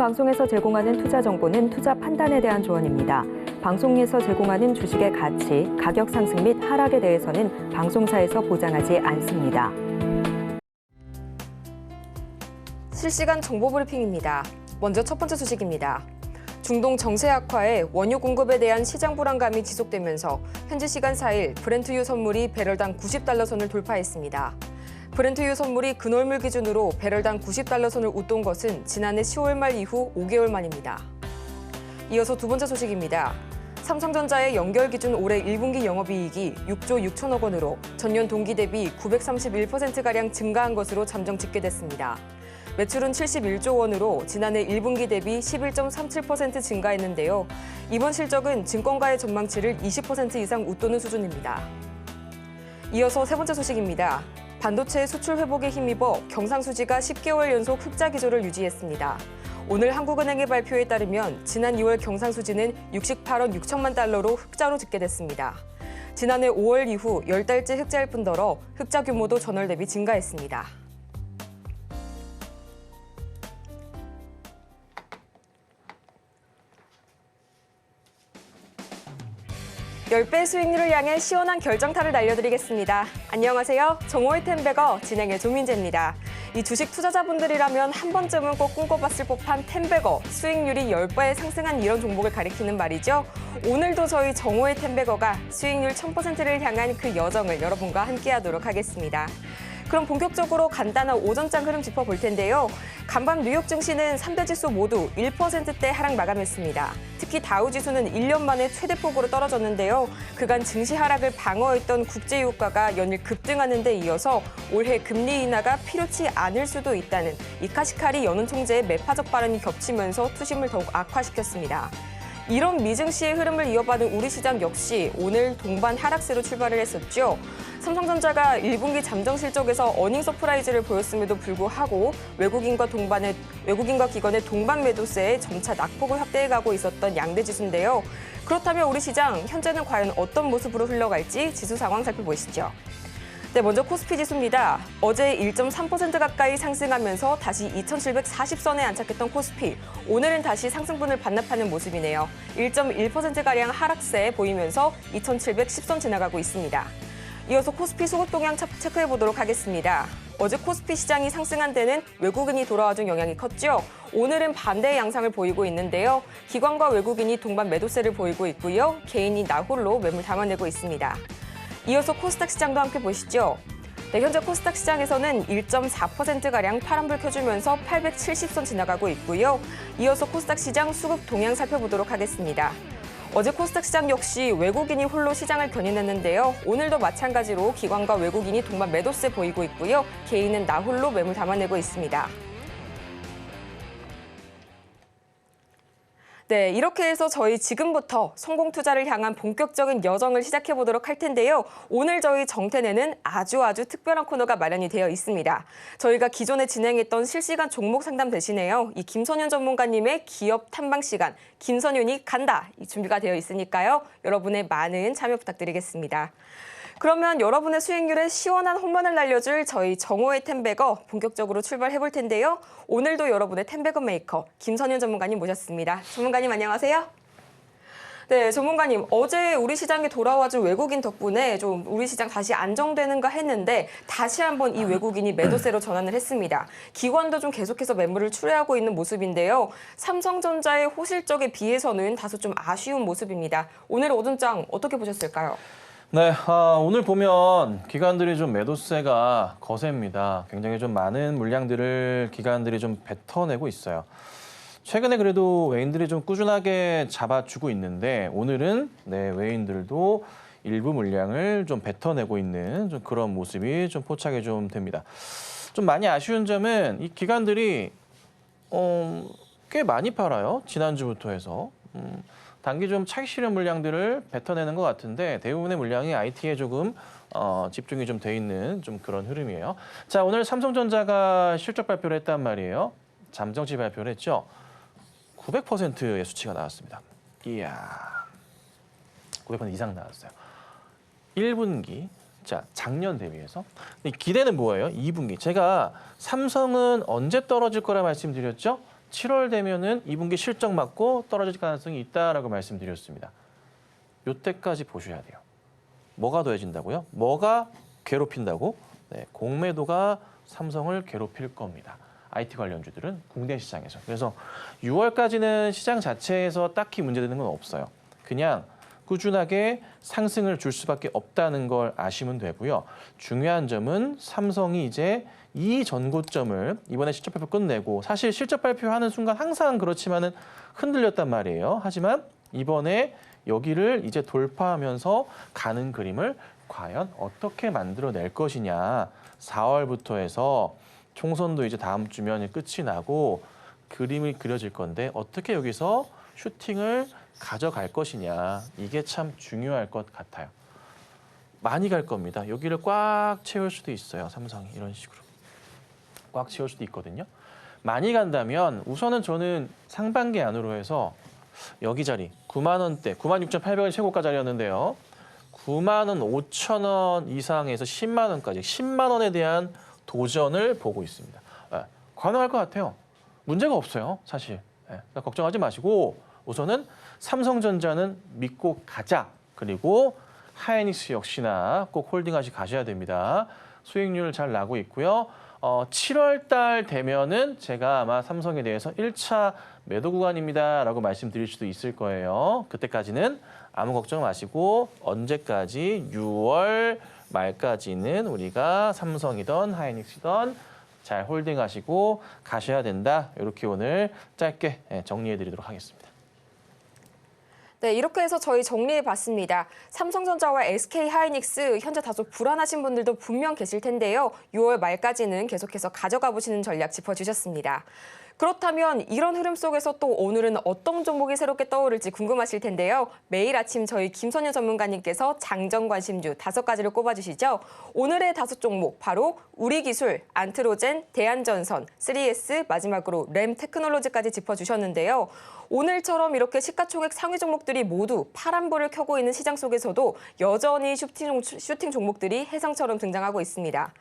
방송에서 제공하는 투자 정보는 투자 판단에 대한 조언입니다. 방송에서 제공하는 주식의 가치, 가격 상승 및 하락에 대해서는 방송사에서 보장하지 않습니다. 실시간 정보 브리핑입니다. 먼저 첫 번째 소식입니다. 중동 정세 악화에 원유 공급에 대한 시장 불안감이 지속되면서 현지 시간 4일 브렌트유 선물이 배럴당 90달러 선을 돌파했습니다. 브렌트유 선물이 근월물 기준으로 배럴당 90달러 선을 웃돈 것은 지난해 10월 말 이후 5개월 만입니다. 이어서 두 번째 소식입니다. 삼성전자의 연결 기준 올해 1분기 영업이익이 6조 6천억 원으로 전년 동기 대비 931%가량 증가한 것으로 잠정 집계됐습니다. 매출은 71조 원으로 지난해 1분기 대비 11.37% 증가했는데요. 이번 실적은 증권가의 전망치를 20% 이상 웃도는 수준입니다. 이어서 세 번째 소식입니다. 반도체 수출 회복에 힘입어 경상수지가 10개월 연속 흑자 기조를 유지했습니다. 오늘 한국은행의 발표에 따르면 지난 2월 경상수지는 68억 6천만 달러로 흑자로 집계됐습니다. 지난해 5월 이후 10달째 흑자일 뿐더러 흑자 규모도 전월 대비 증가했습니다. 10배 수익률을 향해 시원한 결정타를 날려드리겠습니다. 안녕하세요. 정호의 텐베거 진행의 조민재입니다. 이 주식 투자자분들이라면 한 번쯤은 꼭 꿈꿔봤을 법한 텐베거, 수익률이 10배 상승한 이런 종목을 가리키는 말이죠. 오늘도 저희 정호의 텐베거가 수익률 1000%를 향한 그 여정을 여러분과 함께하도록 하겠습니다. 그럼 본격적으로 간단한 오전장 흐름 짚어볼 텐데요. 간밤 뉴욕 증시는 3대 지수 모두 1%대 하락 마감했습니다. 특히 다우지수는 1년 만에 최대폭으로 떨어졌는데요. 그간 증시 하락을 방어했던 국제유가가 연일 급등하는 데 이어서 올해 금리 인하가 필요치 않을 수도 있다는 이카시카리 연은 총재의 매파적 발언이 겹치면서 투심을 더욱 악화시켰습니다. 이런 미증시의 흐름을 이어받은 우리 시장 역시 오늘 동반 하락세로 출발을 했었죠. 삼성전자가 1분기 잠정 실적에서 어닝 서프라이즈를 보였음에도 불구하고 외국인과 기관의 동반 매도세에 점차 낙폭을 확대해가고 있었던 양대 지수인데요. 그렇다면 우리 시장 현재는 과연 어떤 모습으로 흘러갈지 지수 상황 살펴보시죠. 네, 먼저 코스피 지수입니다. 어제 1.3% 가까이 상승하면서 다시 2,740선에 안착했던 코스피. 오늘은 다시 상승분을 반납하는 모습이네요. 1.1%가량 하락세 보이면서 2,710선 지나가고 있습니다. 이어서 코스피 수급 동향 체크해보도록 하겠습니다. 어제 코스피 시장이 상승한 데는 외국인이 돌아와준 영향이 컸죠. 오늘은 반대의 양상을 보이고 있는데요. 기관과 외국인이 동반 매도세를 보이고 있고요. 개인이 나홀로 매물 담아내고 있습니다. 이어서 코스닥 시장도 함께 보시죠. 네, 현재 코스닥 시장에서는 1.4%가량 파란불 켜주면서 870선 지나가고 있고요. 이어서 코스닥 시장 수급 동향 살펴보도록 하겠습니다. 어제 코스닥 시장 역시 외국인이 홀로 시장을 견인했는데요. 오늘도 마찬가지로 기관과 외국인이 동반 매도세 보이고 있고요. 개인은 나홀로 매물 담아내고 있습니다. 네, 이렇게 해서 저희 지금부터 성공 투자를 향한 본격적인 여정을 시작해 보도록 할 텐데요. 오늘 저희 정텐에는 아주 특별한 코너가 마련이 되어 있습니다. 저희가 기존에 진행했던 실시간 종목 상담 대신에요. 이 김선윤 전문가님의 기업 탐방 시간, 김선윤이 간다! 이 준비가 되어 있으니까요. 여러분의 많은 참여 부탁드리겠습니다. 그러면 여러분의 수익률에 시원한 홈런을 날려줄 저희 정호의 텐베거 본격적으로 출발해볼 텐데요. 오늘도 여러분의 텐베거 메이커 김선윤 전문가님 모셨습니다. 전문가님 안녕하세요. 네, 전문가님 어제 우리 시장에 돌아와준 외국인 덕분에 좀 우리 시장 다시 안정되는가 했는데 다시 한번 이 외국인이 매도세로 전환을 했습니다. 기관도 좀 계속해서 매물을 출회하고 있는 모습인데요. 삼성전자의 호실적에 비해서는 다소 좀 아쉬운 모습입니다. 오늘 오전장 어떻게 보셨을까요? 네, 오늘 보면 기관들이 좀 매도세가 거셉니다. 굉장히 좀 많은 물량들을 기관들이 좀 뱉어내고 있어요. 최근에 그래도 외인들이 좀 꾸준하게 잡아주고 있는데 오늘은 네, 외인들도 일부 물량을 좀 뱉어내고 있는 좀 그런 모습이 좀 포착이 좀 됩니다. 좀 많이 아쉬운 점은 이 기관들이 꽤 많이 팔아요. 지난주부터 해서. 단기 좀 차익 실현 물량들을 뱉어내는 것 같은데 대부분의 물량이 IT에 조금 집중이 좀 돼 있는 좀 그런 흐름이에요. 자, 오늘 삼성전자가 실적 발표를 했단 말이에요. 잠정치 발표를 했죠. 900%의 수치가 나왔습니다. 이야, 900% 이상 나왔어요. 1분기, 자 작년 대비해서. 기대는 뭐예요? 2분기. 제가 삼성은 언제 떨어질 거라 말씀드렸죠? 7월 되면은 2분기 실적 맞고 떨어질 가능성이 있다라고 말씀드렸습니다. 요때까지 보셔야 돼요. 뭐가 더해진다고요? 뭐가 괴롭힌다고? 네, 공매도가 삼성을 괴롭힐 겁니다. IT 관련주들은 국내 시장에서. 그래서 6월까지는 시장 자체에서 딱히 문제되는 건 없어요. 그냥 꾸준하게 상승을 줄 수밖에 없다는 걸 아시면 되고요. 중요한 점은 삼성이 이제 이 전고점을 이번에 실적 발표 끝내고 사실 실적 발표하는 순간 항상 그렇지만은 흔들렸단 말이에요. 하지만 이번에 여기를 이제 돌파하면서 가는 그림을 과연 어떻게 만들어낼 것이냐. 4월부터 해서 총선도 이제 다음 주면 끝이 나고 그림이 그려질 건데 어떻게 여기서 슈팅을 가져갈 것이냐. 이게 참 중요할 것 같아요. 많이 갈 겁니다. 여기를 꽉 채울 수도 있어요. 삼성이 이런 식으로. 꽉 채울 수도 있거든요. 많이 간다면 우선은 저는 상반기 안으로 해서 여기 자리 9만 원대, 96,800원 최고가 자리였는데요. 9만 원 5천 원 이상에서 10만 원까지 10만 원에 대한 도전을 보고 있습니다. 가능할 것 같아요. 문제가 없어요, 사실. 걱정하지 마시고 우선은 삼성전자는 믿고 가자. 그리고 하이닉스 역시나 꼭 홀딩하시 가셔야 됩니다. 수익률 잘 나고 있고요. 7월 달 되면은 제가 아마 삼성에 대해서 1차 매도 구간입니다라고 말씀드릴 수도 있을 거예요. 그때까지는 아무 걱정 마시고 언제까지 6월 말까지는 우리가 삼성이든 하이닉스든 잘 홀딩하시고 가셔야 된다. 이렇게 오늘 짧게 정리해드리도록 하겠습니다. 네, 이렇게 해서 저희 정리해봤습니다. 삼성전자와 SK하이닉스 현재 다소 불안하신 분들도 분명 계실 텐데요. 6월 말까지는 계속해서 가져가 보시는 전략 짚어주셨습니다. 그렇다면 이런 흐름 속에서 또 오늘은 어떤 종목이 새롭게 떠오를지 궁금하실 텐데요. 매일 아침 저희 김선현 전문가님께서 장전 관심주 5가지를 꼽아주시죠. 오늘의 5종목 바로 우리기술, 안트로젠, 대한전선, 3S, 마지막으로 램테크놀로지까지 짚어주셨는데요. 오늘처럼 이렇게 시가총액 상위 종목들이 모두 파란불을 켜고 있는 시장 속에서도 여전히 슈팅 종목들이 혜성처럼 등장하고 있습니다.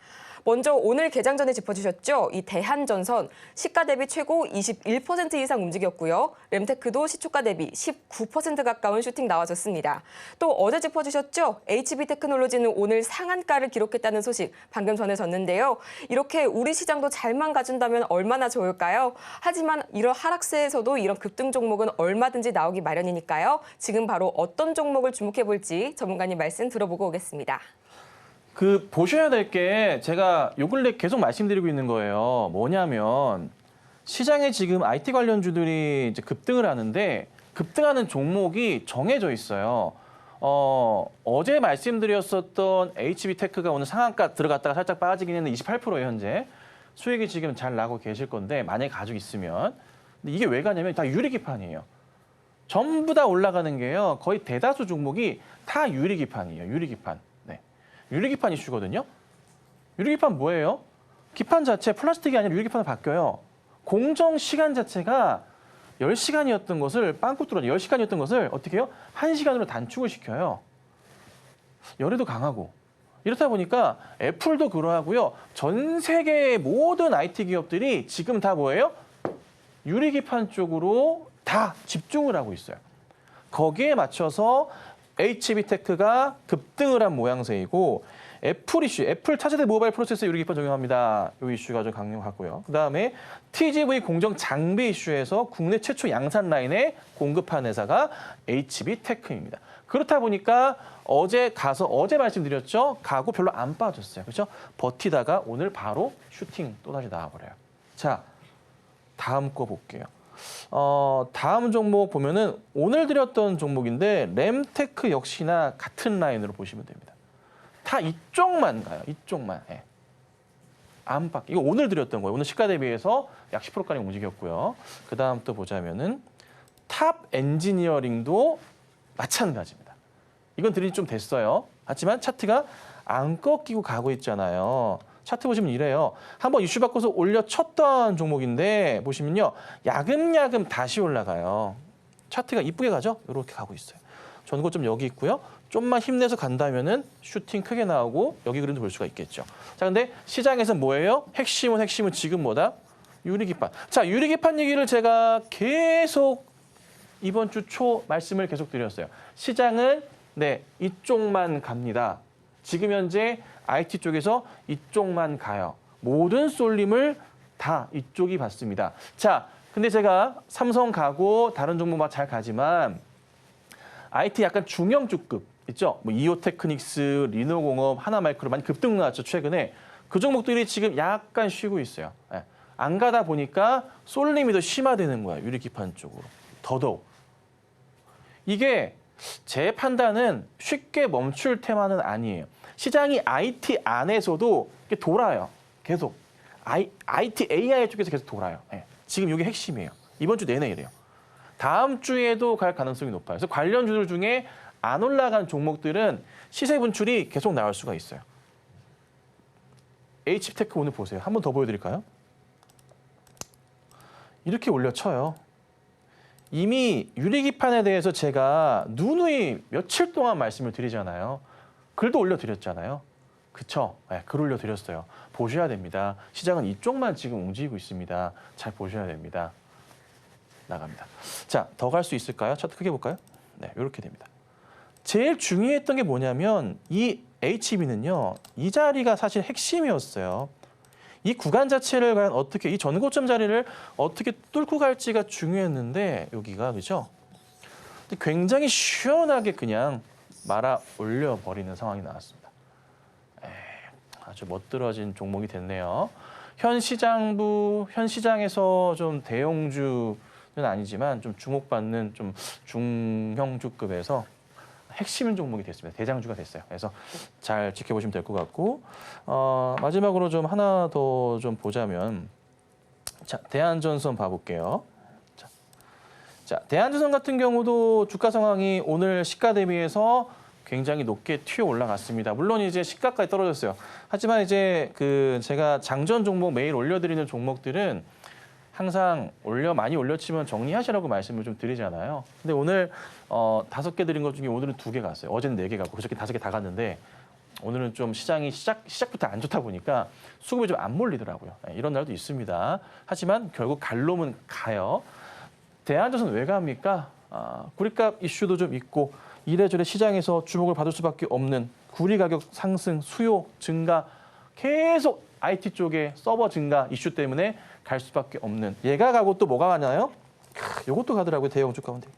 먼저 오늘 개장 전에 짚어주셨죠. 이 대한전선 시가 대비 최고 21% 이상 움직였고요. 램테크도 시초가 대비 19% 가까운 슈팅 나와줬습니다. 또 어제 짚어주셨죠. HB테크놀로지는 오늘 상한가를 기록했다는 소식 방금 전해졌는데요. 이렇게 우리 시장도 잘만 가준다면 얼마나 좋을까요? 하지만 이런 하락세에서도 이런 급등 종목은 얼마든지 나오기 마련이니까요. 지금 바로 어떤 종목을 주목해볼지 전문가님 말씀 들어보고 오겠습니다. 보셔야 될 게 제가 요 근래 계속 말씀드리고 있는 거예요. 뭐냐면 시장에 지금 IT 관련주들이 이제 급등을 하는데 급등하는 종목이 정해져 있어요. 어제 말씀드렸었던 HB테크가 오늘 상한가 들어갔다가 살짝 빠지긴 했는데 28%예요, 현재. 수익이 지금 잘 나고 계실 건데 만약에 가지고 있으면. 근데 이게 왜 가냐면 다 유리기판이에요. 전부 다 올라가는 게요. 거의 대다수 종목이 다 유리기판이에요, 유리기판. 유리기판 이슈거든요. 유리기판 뭐예요? 기판 자체 플라스틱이 아니라 유리기판으로 바뀌어요. 공정 시간 자체가 10시간이었던 것을 빵꾸 뚫어져 10시간이었던 것을 어떻게 해요? 1시간으로 단축을 시켜요. 열에도 강하고. 이렇다 보니까 애플도 그러하고요. 전 세계의 모든 IT 기업들이 지금 다 뭐예요? 유리기판 쪽으로 다 집중을 하고 있어요. 거기에 맞춰서 HB테크가 급등을 한 모양새이고 애플 이슈, 애플 차세대 모바일 프로세서 유리기판 적용합니다. 이 이슈가 좀 강력하고요. 그다음에 TGV 공정 장비 이슈에서 국내 최초 양산 라인에 공급한 회사가 HB테크입니다. 그렇다 보니까 어제 말씀드렸죠. 가고 별로 안 빠졌어요. 그렇죠? 버티다가 오늘 바로 슈팅 또다시 나와버려요. 자, 다음 거 볼게요. 다음 종목 보면은 오늘 드렸던 종목인데 램테크 역시나 같은 라인으로 보시면 됩니다. 다 이쪽만 가요. 이쪽만. 안 바뀌. 이거 오늘 드렸던 거예요. 오늘 시가 대비해서 약 10%까지 움직였고요. 그다음 또 보자면은 탑 엔지니어링도 마찬가지입니다. 이건 드린 좀 됐어요. 하지만 차트가 안 꺾이고 가고 있잖아요. 차트 보시면 이래요. 한번 이슈 바꿔서 올려쳤던 종목인데 보시면요. 야금야금 다시 올라가요. 차트가 이쁘게 가죠? 이렇게 가고 있어요. 전고점 여기 있고요. 좀만 힘내서 간다면은 슈팅 크게 나오고 여기 그림도 볼 수가 있겠죠. 자, 근데 시장에서 뭐예요? 핵심은 지금 뭐다? 유리기판. 자, 유리기판 얘기를 제가 계속 이번 주 초 말씀을 계속 드렸어요. 시장은 네, 이쪽만 갑니다. 지금 현재 IT 쪽에서 이쪽만 가요. 모든 쏠림을 다 이쪽이 받습니다. 자, 근데 제가 삼성 가고 다른 종목 막 잘 가지만 IT 약간 중형주급 있죠? 뭐 이오테크닉스, 리노공업, 하나마이크로 많이 급등 나왔죠, 최근에. 그 종목들이 지금 약간 쉬고 있어요. 예. 안 가다 보니까 쏠림이 더 심화되는 거야, 유리기판 쪽으로. 더더욱. 이게 제 판단은 쉽게 멈출 테마는 아니에요. 시장이 IT 안에서도 이렇게 돌아요. 계속. IT AI 쪽에서 계속 돌아요. 예. 지금 이게 핵심이에요. 이번 주 내내 이래요. 다음 주에도 갈 가능성이 높아요. 그래서 관련주들 중에 안 올라간 종목들은 시세 분출이 계속 나올 수가 있어요. HTech 오늘 보세요. 한 번 더 보여드릴까요? 이렇게 올려쳐요. 이미 유리기판에 대해서 제가 누누이 며칠 동안 말씀을 드리잖아요. 글도 올려드렸잖아요. 그쵸? 네, 글 올려드렸어요. 보셔야 됩니다. 시장은 이쪽만 지금 움직이고 있습니다. 잘 보셔야 됩니다. 나갑니다. 자, 더 갈 수 있을까요? 차트 크게 볼까요? 네, 이렇게 됩니다. 제일 중요했던 게 뭐냐면 이 HB는요. 이 자리가 사실 핵심이었어요. 이 구간 자체를 과연 어떻게 이 전고점 자리를 어떻게 뚫고 갈지가 중요했는데 여기가 그죠? 굉장히 시원하게 그냥 말아 올려버리는 상황이 나왔습니다. 아주 멋들어진 종목이 됐네요. 현 시장에서 좀 대형주는 아니지만 좀 주목받는 좀 중형주급에서 핵심 종목이 됐습니다. 대장주가 됐어요. 그래서 잘 지켜보시면 될 것 같고 마지막으로 좀 하나 더 좀 보자면 자, 대한전선 봐볼게요. 자, 대한전선 같은 경우도 주가 상황이 오늘 시가 대비해서 굉장히 높게 튀어 올라갔습니다. 물론 이제 시가까지 떨어졌어요. 하지만 이제 제가 장전 종목 매일 올려드리는 종목들은 항상 많이 올려치면 정리하시라고 말씀을 좀 드리잖아요. 근데 오늘 5개 드린 것 중에 오늘은 2개 갔어요. 어제는 4개 갔고 그저께 5개 다 갔는데 오늘은 좀 시장이 시작부터 안 좋다 보니까 수급이 좀 안 몰리더라고요. 이런 날도 있습니다. 하지만 결국 갈 놈은 가요. 대한전선 왜 갑니까? 구리값 이슈도 좀 있고 이래저래 시장에서 주목을 받을 수밖에 없는 구리 가격 상승, 수요 증가 계속 IT 쪽에 서버 증가 이슈 때문에 갈 수밖에 없는 얘가 가고 또 뭐가 가나요? 이것도 가더라고요. 대형주 가운데.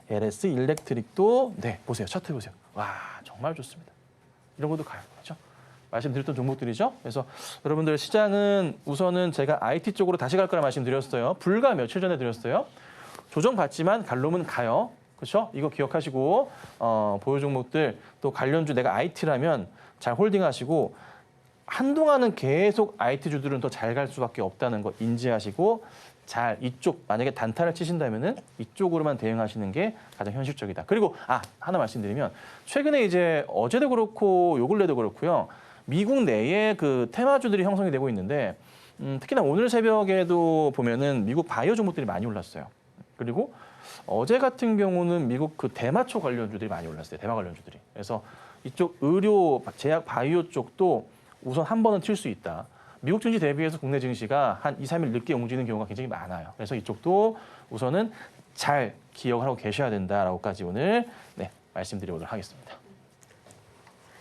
LS 일렉트릭도 네 보세요. 차트 보세요. 와 정말 좋습니다. 이런 것도 가요. 그렇죠? 말씀드렸던 종목들이죠. 그래서 여러분들 시장은 우선은 제가 IT 쪽으로 다시 갈 거라 말씀드렸어요. 불과 며칠 전에 드렸어요. 조정받지만 갈 놈은 가요. 그렇죠? 이거 기억하시고 보유 종목들 또 관련주 내가 IT라면 잘 홀딩하시고 한동안은 계속 IT 주들은 더 잘 갈 수밖에 없다는 거 인지하시고 잘 이쪽 만약에 단타를 치신다면은 이쪽으로만 대응하시는 게 가장 현실적이다. 그리고 하나 말씀드리면 최근에 이제 어제도 그렇고 요 근래도 그렇고요. 미국 내에 그 테마주들이 형성이 되고 있는데 특히나 오늘 새벽에도 보면은 미국 바이오 종목들이 많이 올랐어요. 그리고 어제 같은 경우는 미국 그 대마초 관련주들이 많이 올랐어요. 대마 관련주들이. 그래서 이쪽 의료, 제약, 바이오 쪽도 우선 한 번은 튈 수 있다. 미국 증시 대비해서 국내 증시가 한 2, 3일 늦게 움직이는 경우가 굉장히 많아요. 그래서 이쪽도 우선은 잘 기억을 하고 계셔야 된다라고까지 오늘 말씀드리도록 하겠습니다.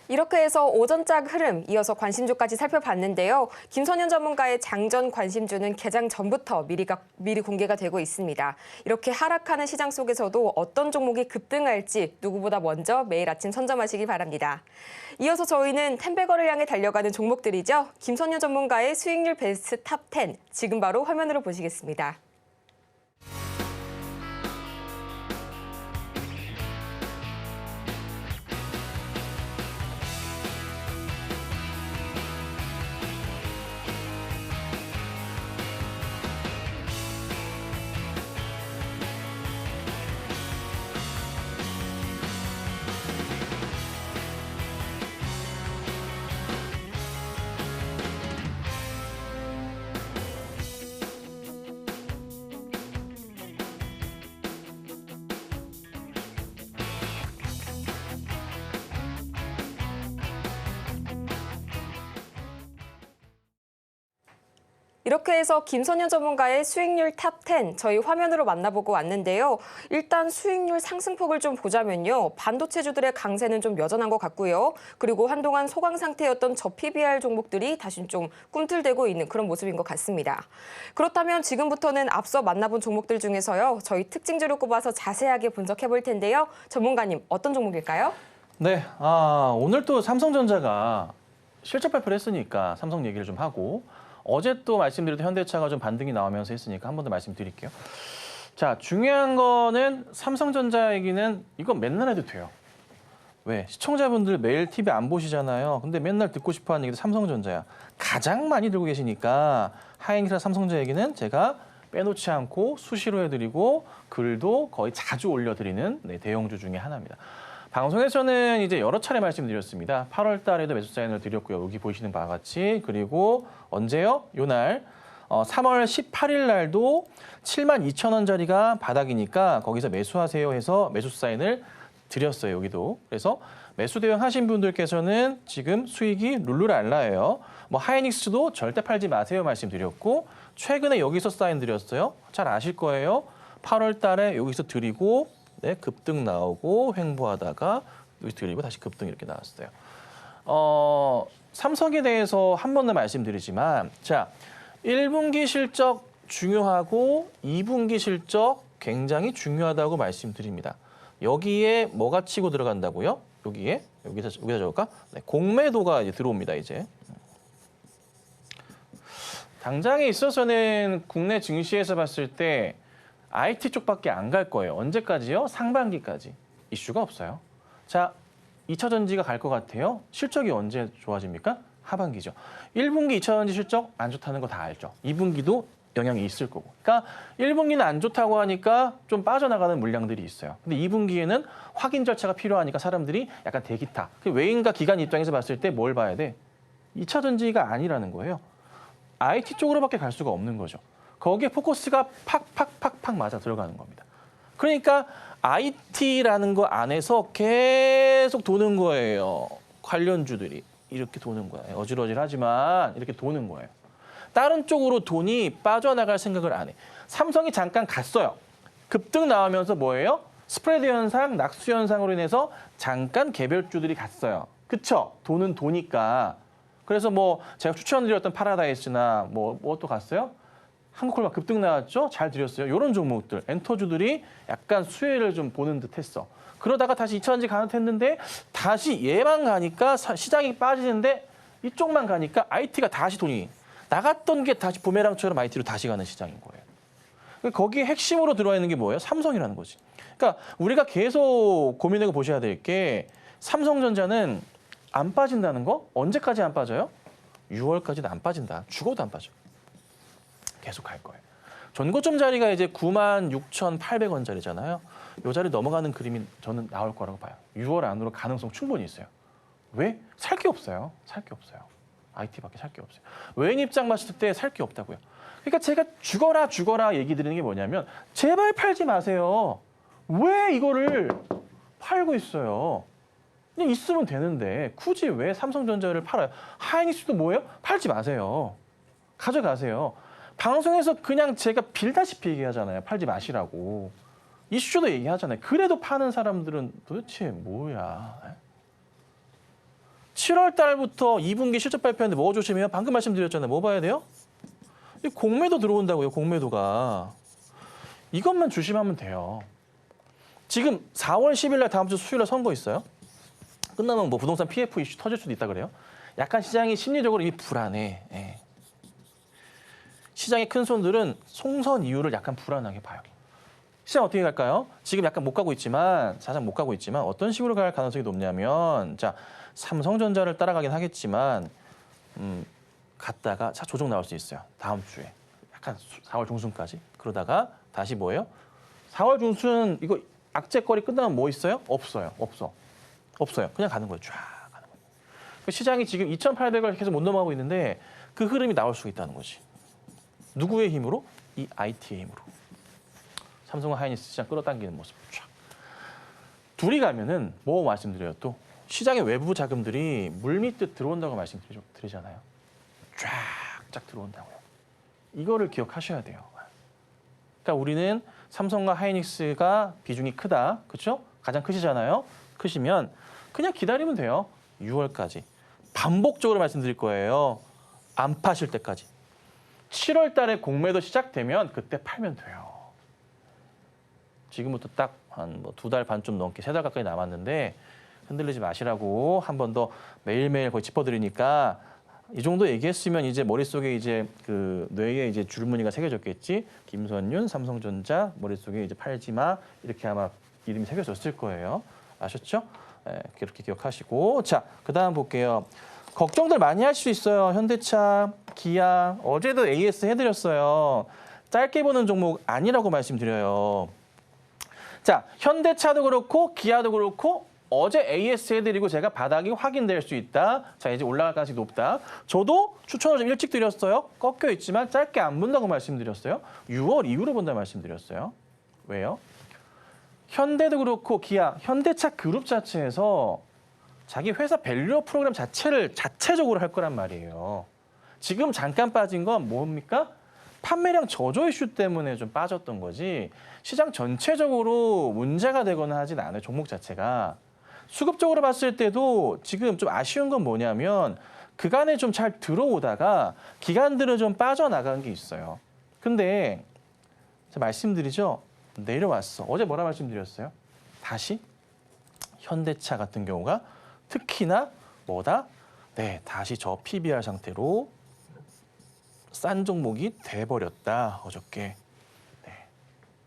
이렇게 해서 오전짝 흐름 이어서 관심주까지 살펴봤는데요. 김선현 전문가의 장전 관심주는 개장 전부터 미리 공개가 되고 있습니다. 이렇게 하락하는 시장 속에서도 어떤 종목이 급등할지 누구보다 먼저 매일 아침 선점하시기 바랍니다. 이어서 저희는 텐베거를 향해 달려가는 종목들이죠. 김선현 전문가의 수익률 베스트 탑 10 지금 바로 화면으로 보시겠습니다. 이렇게 해서 김선현 전문가의 수익률 탑10 저희 화면으로 만나보고 왔는데요. 일단 수익률 상승폭을 좀 보자면요. 반도체주들의 강세는 좀 여전한 것 같고요. 그리고 한동안 소강 상태였던 저PBR 종목들이 다시 좀 꿈틀대고 있는 그런 모습인 것 같습니다. 그렇다면 지금부터는 앞서 만나본 종목들 중에서요. 저희 특징주를 꼽아서 자세하게 분석해 볼 텐데요. 전문가님, 어떤 종목일까요? 네, 오늘 또 삼성전자가 실적 발표를 했으니까 삼성 얘기를 좀 하고 어제 또 말씀드렸던 현대차가 좀 반등이 나오면서 했으니까 한 번 더 말씀드릴게요. 자, 중요한 거는 삼성전자 얘기는 이건 맨날 해도 돼요. 왜? 시청자분들 매일 TV 안 보시잖아요. 근데 맨날 듣고 싶어하는 얘기도 삼성전자야. 가장 많이 들고 계시니까 하이닉스랑 삼성전자 얘기는 제가 빼놓지 않고 수시로 해드리고 글도 거의 자주 올려드리는 대형주 중에 하나입니다. 방송에서는 이제 여러 차례 말씀드렸습니다. 8월 달에도 매수 사인을 드렸고요. 여기 보시는 바와 같이. 그리고 언제요? 요날 3월 18일 날도 72,000원짜리가 바닥이니까 거기서 매수하세요 해서 매수 사인을 드렸어요. 여기도. 그래서 매수 대응 하신 분들께서는 지금 수익이 룰루랄라예요. 뭐 하이닉스도 절대 팔지 마세요 말씀드렸고 최근에 여기서 사인 드렸어요. 잘 아실 거예요. 8월 달에 여기서 드리고 네, 급등 나오고 횡보하다가 여기 드리고 다시 급등 이렇게 나왔어요. 삼성에 대해서 한 번 더 말씀드리지만 자, 1분기 실적 중요하고 2분기 실적 굉장히 중요하다고 말씀드립니다. 여기에 뭐가 치고 들어간다고요? 여기다 적을까? 네, 공매도가 이제 들어옵니다, 이제. 당장에 있어서는 국내 증시에서 봤을 때 IT 쪽밖에 안 갈 거예요. 언제까지요? 상반기까지. 이슈가 없어요. 자, 2차 전지가 갈 것 같아요. 실적이 언제 좋아집니까? 하반기죠. 1분기 2차 전지 실적 안 좋다는 거 다 알죠. 2분기도 영향이 있을 거고. 그러니까 1분기는 안 좋다고 하니까 좀 빠져나가는 물량들이 있어요. 근데 2분기에는 확인 절차가 필요하니까 사람들이 약간 대기타. 외인과 기관 입장에서 봤을 때 뭘 봐야 돼? 2차 전지가 아니라는 거예요. IT 쪽으로밖에 갈 수가 없는 거죠. 거기에 포커스가 팍팍팍팍 맞아 들어가는 겁니다. 그러니까 IT라는 거 안에서 계속 도는 거예요. 관련주들이 이렇게 도는 거예요. 어질어질하지만 이렇게 도는 거예요. 다른 쪽으로 돈이 빠져나갈 생각을 안 해. 삼성이 잠깐 갔어요. 급등 나오면서 뭐예요? 스프레드 현상, 낙수 현상으로 인해서 잠깐 개별주들이 갔어요. 그쵸? 돈은 도니까. 그래서 뭐 제가 추천드렸던 파라다이스나 뭐 또 갔어요? 한국콜바 급등 나왔죠? 잘 드렸어요. 이런 종목들, 엔터주들이 약간 수혜를 좀 보는 듯 했어. 그러다가 다시 2차전지 가는 듯 했는데 다시 얘만 가니까 시장이 빠지는데 이쪽만 가니까 IT가 다시 돈이 나갔던 게 다시 부메랑처럼 IT로 다시 가는 시장인 거예요. 거기에 핵심으로 들어와 있는 게 뭐예요? 삼성이라는 거지. 그러니까 우리가 계속 고민하고 보셔야 될 게 삼성전자는 안 빠진다는 거? 언제까지 안 빠져요? 6월까지는 안 빠진다. 죽어도 안 빠져. 계속 갈 거예요. 전고점 자리가 이제 96,800원짜리잖아요. 이 자리 넘어가는 그림이 저는 나올 거라고 봐요. 6월 안으로 가능성 충분히 있어요. 왜? 살 게 없어요. 살 게 없어요. IT밖에 살 게 없어요. 외인 입장 봤을 때 살 게 없다고요. 그러니까 제가 죽어라 얘기 드리는 게 뭐냐면 제발 팔지 마세요. 왜 이거를 팔고 있어요? 그냥 있으면 되는데 굳이 왜 삼성전자를 팔아요? 하이닉스도 뭐예요? 팔지 마세요. 가져가세요. 방송에서 그냥 제가 빌다시피 얘기하잖아요. 팔지 마시라고. 이슈도 얘기하잖아요. 그래도 파는 사람들은 도대체 뭐야? 7월 달부터 2분기 실적 발표하는데 뭐 조심해요? 방금 말씀드렸잖아요. 뭐 봐야 돼요? 이 공매도 들어온다고요. 공매도가. 이것만 조심하면 돼요. 지금 4월 10일 날 다음 주 수요일에 선거 있어요. 끝나면 뭐 부동산 PF 이슈 터질 수도 있다 그래요. 약간 시장이 심리적으로 이게 불안해. 예. 시장의 큰 손들은 송선 이유를 약간 불안하게 봐요. 시장 어떻게 갈까요? 지금 약간 못 가고 있지만 사상 못 가고 있지만 어떤 식으로 갈 가능성이 높냐면 자 삼성전자를 따라가긴 하겠지만 갔다가 차 조정 나올 수 있어요. 다음 주에 약간 4월 중순까지 그러다가 다시 뭐예요? 4월 중순 이거 악재거리 끝나면 뭐 있어요? 없어요. 없어요. 그냥 가는 거예요. 쫙 가는 거예요. 시장이 지금 2,800을 계속 못 넘어가고 있는데 그 흐름이 나올 수 있다는 거지. 누구의 힘으로? 이 IT의 힘으로. 삼성과 하이닉스 시장 끌어당기는 모습. 쫙. 둘이 가면은 뭐 말씀드려요? 또 시장의 외부 자금들이 물밀듯 들어온다고 말씀드리잖아요. 쫙 들어온다고요. 이거를 기억하셔야 돼요. 그러니까 우리는 삼성과 하이닉스가 비중이 크다. 그렇죠? 가장 크시잖아요. 크시면 그냥 기다리면 돼요. 6월까지. 반복적으로 말씀드릴 거예요. 안 파실 때까지. 7월 달에 공매도 시작되면 그때 팔면 돼요. 지금부터 딱 한 뭐 2달 반 좀 넘게 3달 가까이 남았는데 흔들리지 마시라고 한 번 더 매일매일 거의 짚어드리니까 이 정도 얘기했으면 이제 머릿속에 이제 그 뇌에 이제 줄무늬가 새겨졌겠지. 김선윤, 삼성전자, 머릿속에 이제 팔지 마. 이렇게 아마 이름이 새겨졌을 거예요. 아셨죠? 그렇게 기억하시고. 자, 그다음 볼게요. 걱정들 많이 할 수 있어요. 현대차, 기아. 어제도 AS 해드렸어요. 짧게 보는 종목 아니라고 말씀드려요. 자, 현대차도 그렇고 기아도 그렇고 어제 AS 해드리고 제가 바닥이 확인될 수 있다. 자, 이제 올라갈 가능성이 높다. 저도 추천을 좀 일찍 드렸어요. 꺾여 있지만 짧게 안 본다고 말씀드렸어요. 6월 이후로 본다고 말씀드렸어요. 왜요? 현대도 그렇고 기아, 현대차 그룹 자체에서 자기 회사 밸류업 프로그램 자체를 자체적으로 할 거란 말이에요. 지금 잠깐 빠진 건 뭡니까? 판매량 저조 이슈 때문에 좀 빠졌던 거지 시장 전체적으로 문제가 되거나 하진 않아요. 종목 자체가. 수급적으로 봤을 때도 지금 좀 아쉬운 건 뭐냐면 그간에 좀 잘 들어오다가 기간들은 좀 빠져나간 게 있어요. 근데 제가 말씀드리죠. 내려왔어. 어제 뭐라 말씀드렸어요? 다시 현대차 같은 경우가 특히나 뭐다? 네, 다시 저 PBR 상태로 싼 종목이 돼버렸다. 어저께. 네.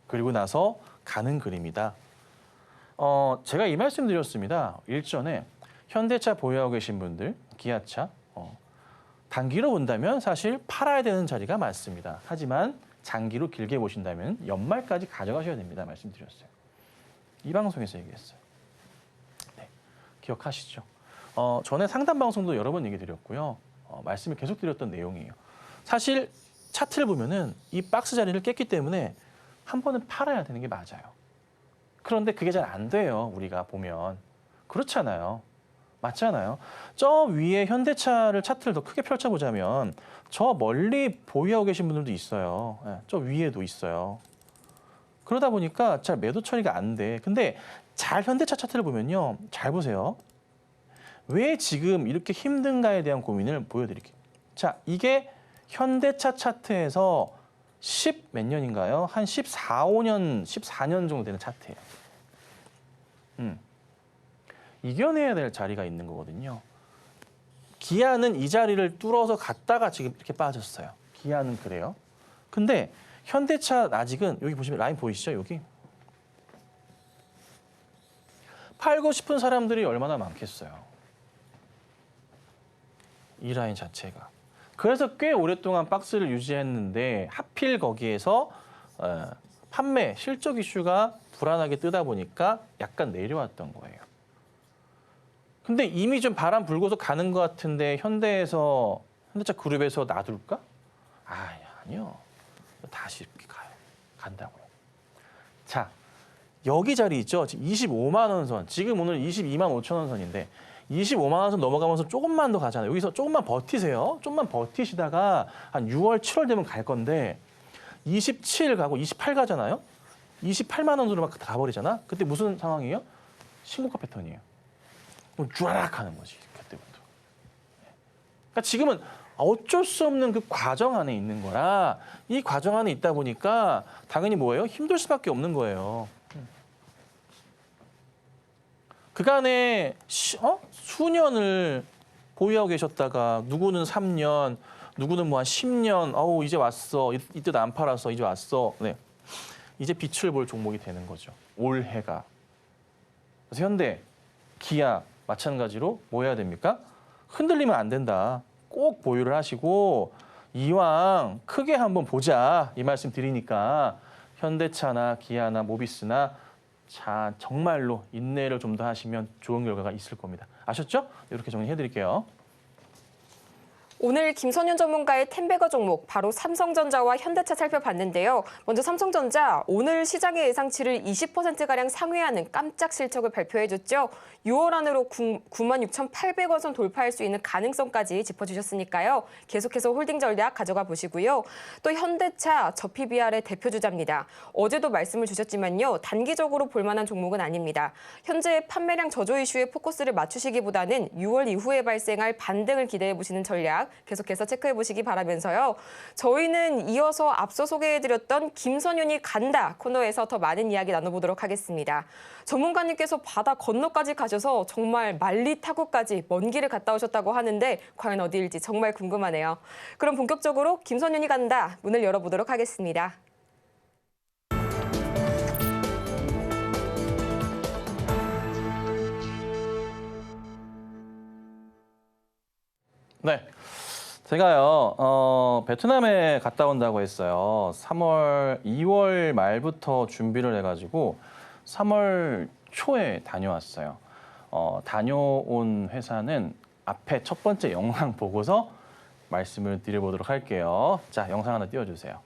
그리고 나서 가는 그림이다. 제가 이 말씀 드렸습니다. 일전에 현대차 보유하고 계신 분들, 기아차, 단기로 본다면 사실 팔아야 되는 자리가 많습니다. 하지만 장기로 길게 보신다면 연말까지 가져가셔야 됩니다. 말씀드렸어요. 이 방송에서 얘기했어요. 네, 기억하시죠? 전에 상담 방송도 여러 번 얘기 드렸고요. 말씀을 계속 드렸던 내용이에요. 사실 차트를 보면은 이 박스 자리를 깼기 때문에 한 번은 팔아야 되는 게 맞아요. 그런데 그게 잘 안 돼요. 우리가 보면. 그렇잖아요. 맞잖아요. 저 위에 현대차를 차트를 더 크게 펼쳐보자면 저 멀리 보유하고 계신 분들도 있어요. 저 위에도 있어요. 그러다 보니까 잘 매도 처리가 안 돼. 근데 잘 현대차 차트를 보면요. 잘 보세요. 왜 지금 이렇게 힘든가에 대한 고민을 보여드릴게요. 자, 이게 현대차 차트에서 10 몇 년인가요? 한 14년 정도 되는 차트예요. 이겨내야 될 자리가 있는 거거든요. 기아는 이 자리를 뚫어서 갔다가 지금 이렇게 빠졌어요. 기아는 그래요. 근데 현대차 아직은 여기 보시면 라인 보이시죠? 여기. 팔고 싶은 사람들이 얼마나 많겠어요. 이 라인 자체가. 그래서 꽤 오랫동안 박스를 유지했는데 하필 거기에서 판매, 실적 이슈가 불안하게 뜨다 보니까 약간 내려왔던 거예요. 근데 이미 좀 바람 불고서 가는 것 같은데 현대차 그룹에서 놔둘까? 아니요. 다시 이렇게 가요. 간다고요. 자, 여기 자리 있죠? 25만 원 선. 지금 오늘 22만 5천 원 선인데 25만 원 선 넘어가면서 조금만 더 가잖아요. 여기서 조금만 버티세요. 조금만 버티시다가 한 6월, 7월 되면 갈 건데 27 가고 28 가잖아요. 28만 원으로 막 가버리잖아. 그때 무슨 상황이에요? 신고가 패턴이에요. 그럼 쭈라락 하는 거지. 그때부터. 그러니까 지금은 어쩔 수 없는 그 과정 안에 있는 거라 이 과정 안에 있다 보니까 당연히 뭐예요? 힘들 수밖에 없는 거예요. 그간에 수년을 보유하고 계셨다가 누구는 3년, 누구는 뭐 한 10년, 이제 왔어. 이때도 안 팔아서 이제 왔어. 네. 이제 빛을 볼 종목이 되는 거죠. 올해가. 그래서 현대, 기아 마찬가지로 뭐 해야 됩니까? 흔들리면 안 된다. 꼭 보유를 하시고 이왕 크게 한번 보자. 이 말씀 드리니까 현대차나 기아나 모비스나 자, 정말로 인내를 좀 더 하시면 좋은 결과가 있을 겁니다. 아셨죠? 이렇게 정리해 드릴게요. 오늘 김선윤 전문가의 텐베거 종목 바로 삼성전자와 현대차 살펴봤는데요. 먼저 삼성전자 오늘 시장의 예상치를 20%가량 상회하는 깜짝 실적을 발표해줬죠. 6월 안으로 96,800원 선 돌파할 수 있는 가능성까지 짚어주셨으니까요. 계속해서 홀딩 전략 가져가 보시고요. 또 현대차 저 PBR의 대표 주자입니다. 어제도 말씀을 주셨지만요. 단기적으로 볼만한 종목은 아닙니다. 현재 판매량 저조 이슈에 포커스를 맞추시기보다는 6월 이후에 발생할 반등을 기대해 보시는 전략 계속해서 체크해 보시기 바라면서요. 저희는 이어서 앞서 소개해드렸던 김선윤이 간다 코너에서 더 많은 이야기 나눠보도록 하겠습니다. 전문가님께서 바다 건너까지 가셔서 정말 만리 타구까지 먼 길을 갔다 오셨다고 하는데 과연 어디일지 정말 궁금하네요. 그럼 본격적으로 김선윤이 간다 문을 열어보도록 하겠습니다. 네. 제가요, 베트남에 갔다 온다고 했어요. 2월 말부터 준비를 해가지고 3월 초에 다녀왔어요. 다녀온 회사는 앞에 첫 번째 영상 보고서 말씀을 드려보도록 할게요. 자, 영상 하나 띄워주세요.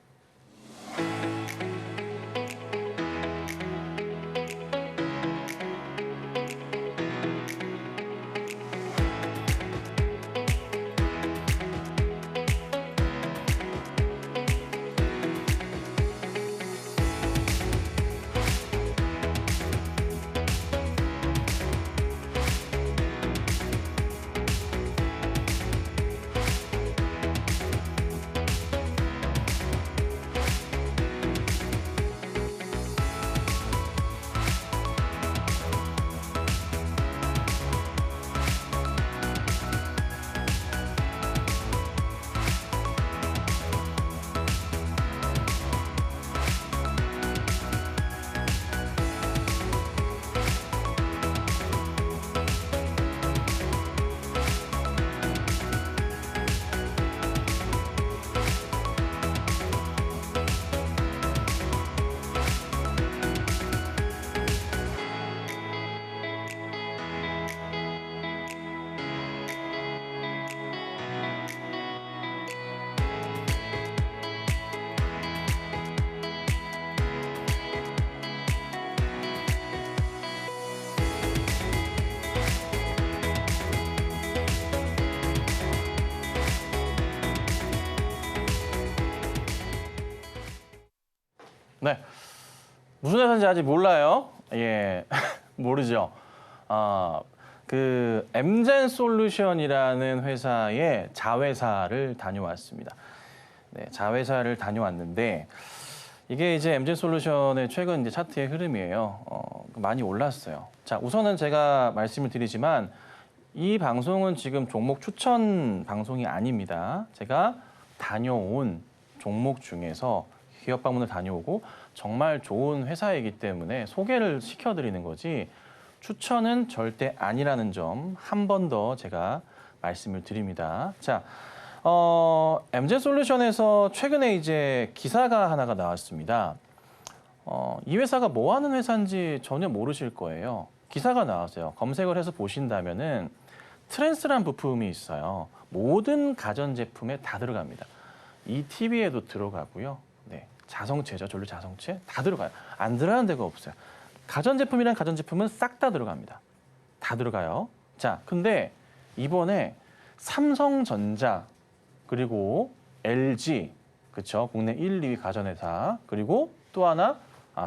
네. 무슨 회사인지 아직 몰라요? 예. 모르죠. 그 엠젠 솔루션이라는 회사의 자회사를 다녀왔습니다. 네, 자회사를 다녀왔는데 이게 이제 엠젠 솔루션의 최근 이제 차트의 흐름이에요. 많이 올랐어요. 자, 우선은 제가 말씀을 드리지만 이 방송은 지금 종목 추천 방송이 아닙니다. 제가 다녀온 종목 중에서 기업 방문을 다녀오고 정말 좋은 회사이기 때문에 소개를 시켜드리는 거지 추천은 절대 아니라는 점 한 번 더 제가 말씀을 드립니다. 자, 엠젠 솔루션에서 최근에 이제 기사가 하나가 나왔습니다. 이 회사가 뭐 하는 회사인지 전혀 모르실 거예요. 기사가 나왔어요. 검색을 해서 보신다면은 트랜스란 부품이 있어요. 모든 가전제품에 다 들어갑니다. 이 TV에도 들어가고요. 네, 자성체죠. 전류 자성체 다 들어가요. 안 들어가는 데가 없어요. 가전제품이란 가전제품은 싹 다 들어갑니다. 다 들어가요. 자, 근데 이번에 삼성전자 그리고 LG, 그렇죠? 국내 1, 2위 가전회사 그리고 또 하나,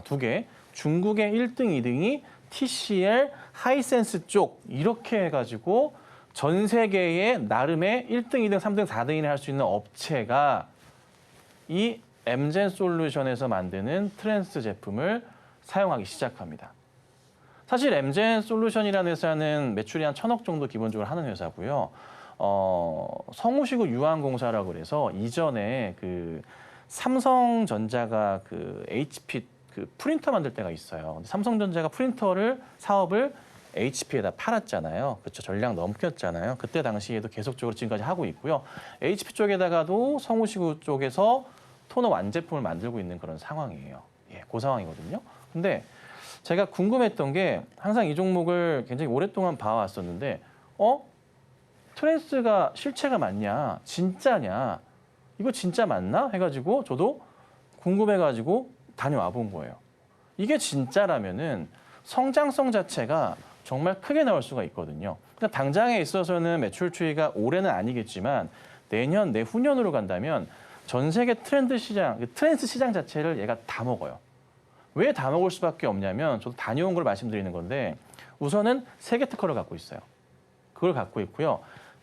두 개, 중국의 1등, 2등이 TCL, 하이센스 쪽 이렇게 해가지고 전 세계에 나름의 1등, 2등, 3등, 4등이나 할 수 있는 업체가 이 엠젠 솔루션에서 만드는 트랜스 제품을 사용하기 시작합니다. 사실 엠젠 솔루션이라는 회사는 매출이 한 1,000억 정도 기본적으로 하는 회사고요. 성우시구 유한공사라고 그래서 이전에 그 삼성전자가 그 HP 그 프린터 만들 때가 있어요. 근데 삼성전자가 프린터를 사업을 HP에다 팔았잖아요. 그렇죠. 전량 넘겼잖아요. 그때 당시에도 계속적으로 지금까지 하고 있고요. HP 쪽에다가도 성우시구 쪽에서 토너 완제품을 만들고 있는 그런 상황이에요. 예, 그 상황이거든요. 근데 제가 궁금했던 게 항상 이 종목을 굉장히 오랫동안 봐왔었는데 트랜스가 실체가 맞냐? 진짜냐? 이거 진짜 맞나? 해가지고 저도 궁금해가지고 다녀와 본 거예요. 이게 진짜라면은 성장성 자체가 정말 크게 나올 수가 있거든요. 그러니까 당장에 있어서는 매출 추이가 올해는 아니겠지만 내년, 내후년으로 간다면 전 세계 트렌드 시장, 트랜스 시장 자체를 얘가 다 먹어요. 왜 다 먹을 수밖에 없냐면 저도 다녀온 걸 말씀드리는 건데 우선은 세계 특허를 갖고 있어요. 그걸 갖고 있고요.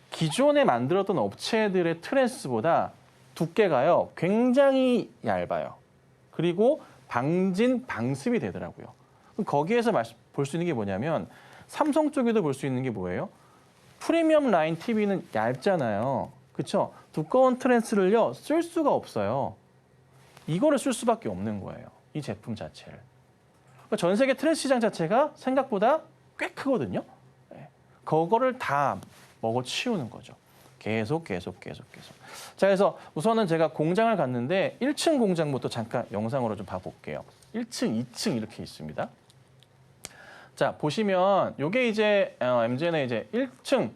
기존에 만들었던 업체들의 트랜스보다 두께가요. 굉장히 얇아요. 그리고 방진, 방습이 되더라고요. 그럼 거기에서 볼 수 있는 게 뭐냐면 삼성 쪽에도 볼 수 있는 게 뭐예요? 프리미엄 라인 TV는 얇잖아요. 그렇죠? 두꺼운 트랜스를요. 쓸 수가 없어요. 이거를 쓸 수밖에 없는 거예요. 이 제품 자체를. 그러니까 전 세계 트랜스 시장 자체가 생각보다 꽤 크거든요. 그거를 다 먹어치우는 거죠. 계속. 자, 그래서 우선은 제가 공장을 갔는데 1층 공장부터 잠깐 영상으로 좀 봐볼게요. 1층, 2층 이렇게 있습니다. 자, 보시면 이게 이제 MZN의 이제 1층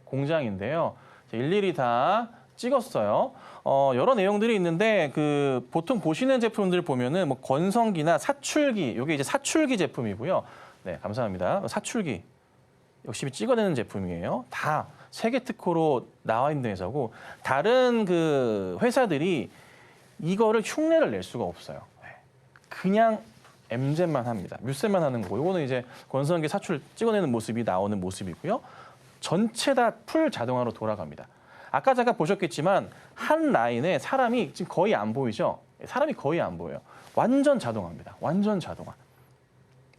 공장인데요. 일일이 다 찍었어요. 여러 내용들이 있는데 그 보통 보시는 제품들 보면은 뭐 건성기나 사출기, 이게 이제 사출기 제품이고요. 네, 감사합니다. 사출기 역시 찍어내는 제품이에요. 다 세계 특허로 나와 있는 회사고 다른 그 회사들이 이거를 흉내를 낼 수가 없어요. 그냥 MZ만 합니다. 뮤셋만 하는 거고 이거는 이제 건성기 사출 찍어내는 모습이 나오는 모습이고요. 전체 다 풀 자동화로 돌아갑니다. 아까 잠깐 보셨겠지만 한 라인에 사람이 지금 거의 안 보이죠? 사람이 거의 안 보여요. 완전 자동화입니다. 완전 자동화.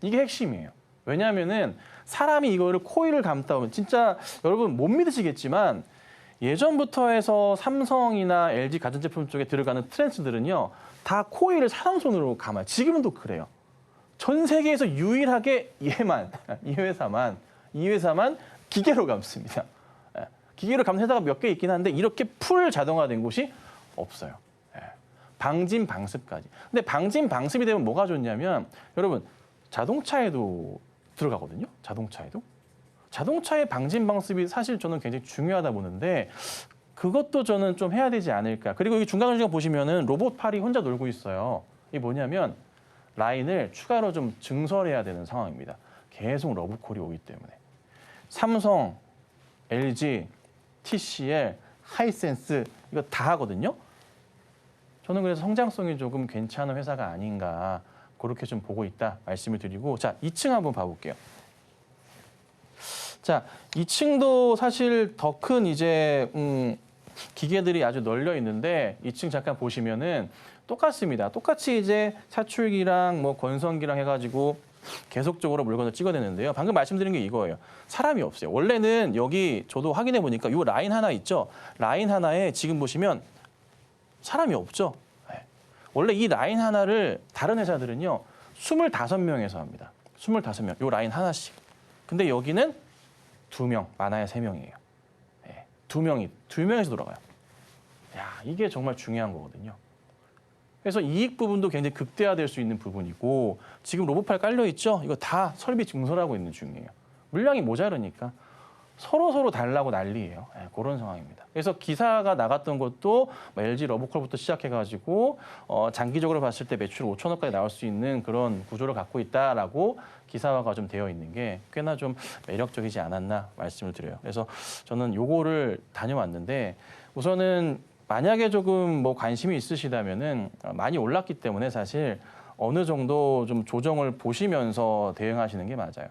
이게 핵심이에요. 왜냐하면은 사람이 이거를 코일을 감다 보면 진짜 여러분 못 믿으시겠지만 예전부터 해서 삼성이나 LG 가전제품 쪽에 들어가는 트랜스들은요. 다 코일을 사람손으로 감아요. 지금은 또 그래요. 전 세계에서 유일하게 이 회사만 기계로 감습니다. 기계로 감는 회사가 몇 개 있긴 한데 이렇게 풀 자동화된 곳이 없어요. 방진, 방습까지. 근데 방진, 방습이 되면 뭐가 좋냐면 여러분 자동차에도 들어가거든요. 자동차의 방진, 방습이 사실 저는 굉장히 중요하다 보는데 그것도 저는 좀 해야 되지 않을까. 그리고 여기 중간중간 보시면은 로봇 팔이 혼자 놀고 있어요. 이게 뭐냐면 라인을 추가로 좀 증설해야 되는 상황입니다. 계속 러브콜이 오기 때문에. 삼성, LG, TCL, 하이센스 이거 다 하거든요. 저는 그래서 성장성이 조금 괜찮은 회사가 아닌가 그렇게 좀 보고 있다 말씀을 드리고 자 2층 한번 봐볼게요. 자 2층도 사실 더 큰 이제 기계들이 아주 널려 있는데 2층 잠깐 보시면은 똑같습니다. 똑같이 이제 사출기랑 뭐 건성기랑 해가지고 계속적으로 물건을 찍어내는데요. 방금 말씀드린 게 이거예요. 사람이 없어요. 원래는 여기 저도 확인해 보니까 이 라인 하나 있죠. 라인 하나에 지금 보시면 사람이 없죠. 원래 이 라인 하나를 다른 회사들은요. 25명에서 합니다. 25명. 이 라인 하나씩. 근데 여기는 2명, 많아야 3명이에요. 2명에서 돌아가요. 야, 이게 정말 중요한 거거든요. 그래서 이익 부분도 굉장히 극대화될 수 있는 부분이고 지금 로봇팔 깔려 있죠? 이거 다 설비 증설하고 있는 중이에요. 물량이 모자르니까 서로 달라고 난리예요. 그런 상황입니다. 그래서 기사가 나갔던 것도 LG 러브콜부터 시작해가지고 장기적으로 봤을 때 매출 5천억까지 나올 수 있는 그런 구조를 갖고 있다라고 기사화가 좀 되어 있는 게 꽤나 좀 매력적이지 않았나 말씀을 드려요. 그래서 저는 요거를 다녀왔는데 우선은 만약에 조금 뭐 관심이 있으시다면은 많이 올랐기 때문에 사실 어느 정도 좀 조정을 보시면서 대응하시는 게 맞아요.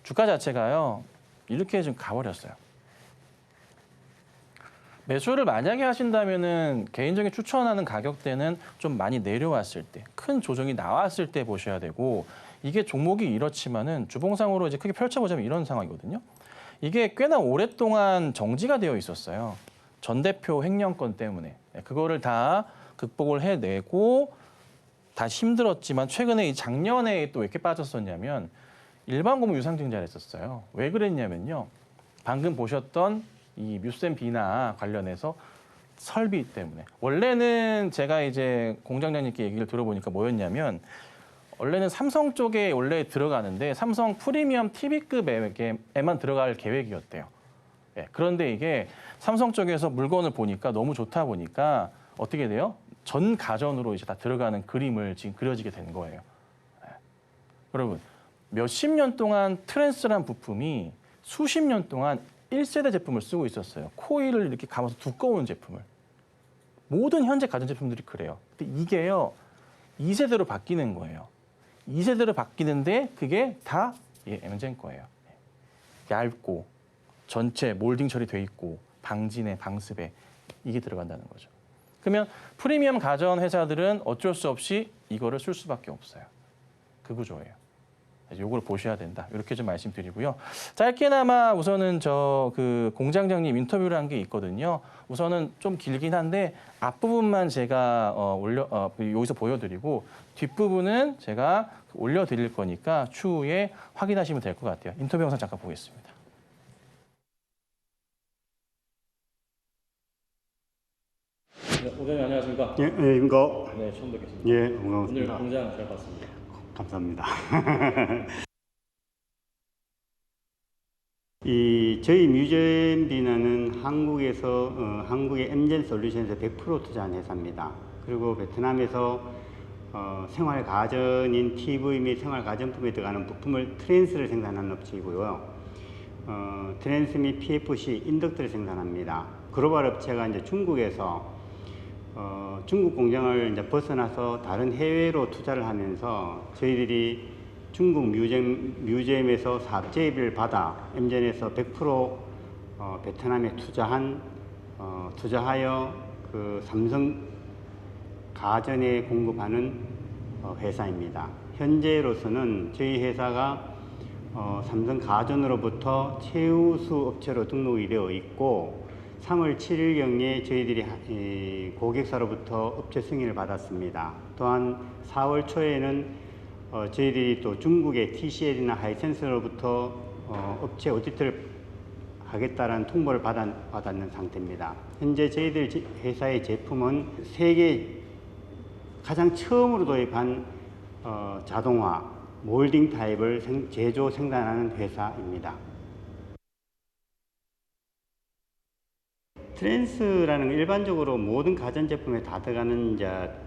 주가 자체가요. 이렇게 좀 가버렸어요. 매수를 만약에 하신다면은 개인적인 추천하는 가격대는 좀 많이 내려왔을 때, 큰 조정이 나왔을 때 보셔야 되고 이게 종목이 이렇지만은 주봉상으로 이제 크게 펼쳐보자면 이런 상황이거든요. 이게 꽤나 오랫동안 정지가 되어 있었어요. 전 대표 횡령권 때문에 그거를 다 극복을 해내고 다 힘들었지만 최근에 이 작년에 또 왜 이렇게 빠졌었냐면 일반 고무 유상증자를 했었어요. 왜 그랬냐면요. 방금 보셨던 이 뮤센 비나 관련해서 설비 때문에. 원래는 제가 이제 공장장님께 얘기를 들어보니까 뭐였냐면 원래는 삼성 쪽에 원래 들어가는데 삼성 프리미엄 TV급에만 들어갈 계획이었대요. 예, 그런데 이게 삼성 쪽에서 물건을 보니까 너무 좋다 보니까 어떻게 돼요? 전 가전으로 이제 다 들어가는 그림을 지금 그려지게 된 거예요. 예. 여러분, 몇십 년 동안 트랜스란 부품이 수십 년 동안 1세대 제품을 쓰고 있었어요. 코일을 이렇게 감아서 두꺼운 제품을. 모든 현재 가전제품들이 그래요. 근데 이게요, 2세대로 바뀌는 거예요. 2세대로 바뀌는데 그게 다 MGen 거예요. 얇고 전체 몰딩 처리돼 있고 방진에 방습에 이게 들어간다는 거죠. 그러면 프리미엄 가전 회사들은 어쩔 수 없이 이거를 쓸 수밖에 없어요. 그 구조예요. 요걸 보셔야 된다. 이렇게 좀 말씀드리고요. 짧게나마 우선은 저 그 공장장님 인터뷰를 한 게 있거든요. 우선은 좀 길긴 한데 앞부분만 제가 여기서 보여드리고 뒷부분은 제가 올려드릴 거니까 추후에 확인하시면 될 것 같아요. 인터뷰 영상 잠깐 보겠습니다. 네, 오늘 안녕하십니까? 예, 이거 네, 처음 뵙겠습니다. 예, 오늘 반갑습니다. 공장 잘 봤습니다. 감사합니다. 저희 뮤젠비나는 한국의 MGen 솔루션에서 100% 투자한 회사입니다. 그리고 베트남에서 생활 가전인 TV 및 생활 가전품에 들어가는 부품을 트랜스를 생산하는 업체이고요. 트랜스 및 PFC 인덕터를 생산합니다. 글로벌 업체가 이제 중국에서 중국 공장을 이제 벗어나서 다른 해외로 투자를 하면서 저희들이 중국 뮤제엄에서 사업 제의를 받아 MGen에서 100% 베트남에 투자하여 그 삼성 가전에 공급하는 회사입니다. 현재로서는 저희 회사가 삼성 가전으로부터 최우수 업체로 등록이 되어 있고 3월 7일경에 저희들이 고객사로부터 업체 승인을 받았습니다. 또한 4월 초에는 저희들이 또 중국의 TCL이나 하이센스로부터 업체 오디트를 하겠다라는 통보를 받았는 상태입니다. 현재 저희들 회사의 제품은 세계 가장 처음으로 도입한 자동화 몰딩 타입을 제조 생산하는 회사입니다. 트랜스라는 일반적으로 모든 가전제품에 다 들어가는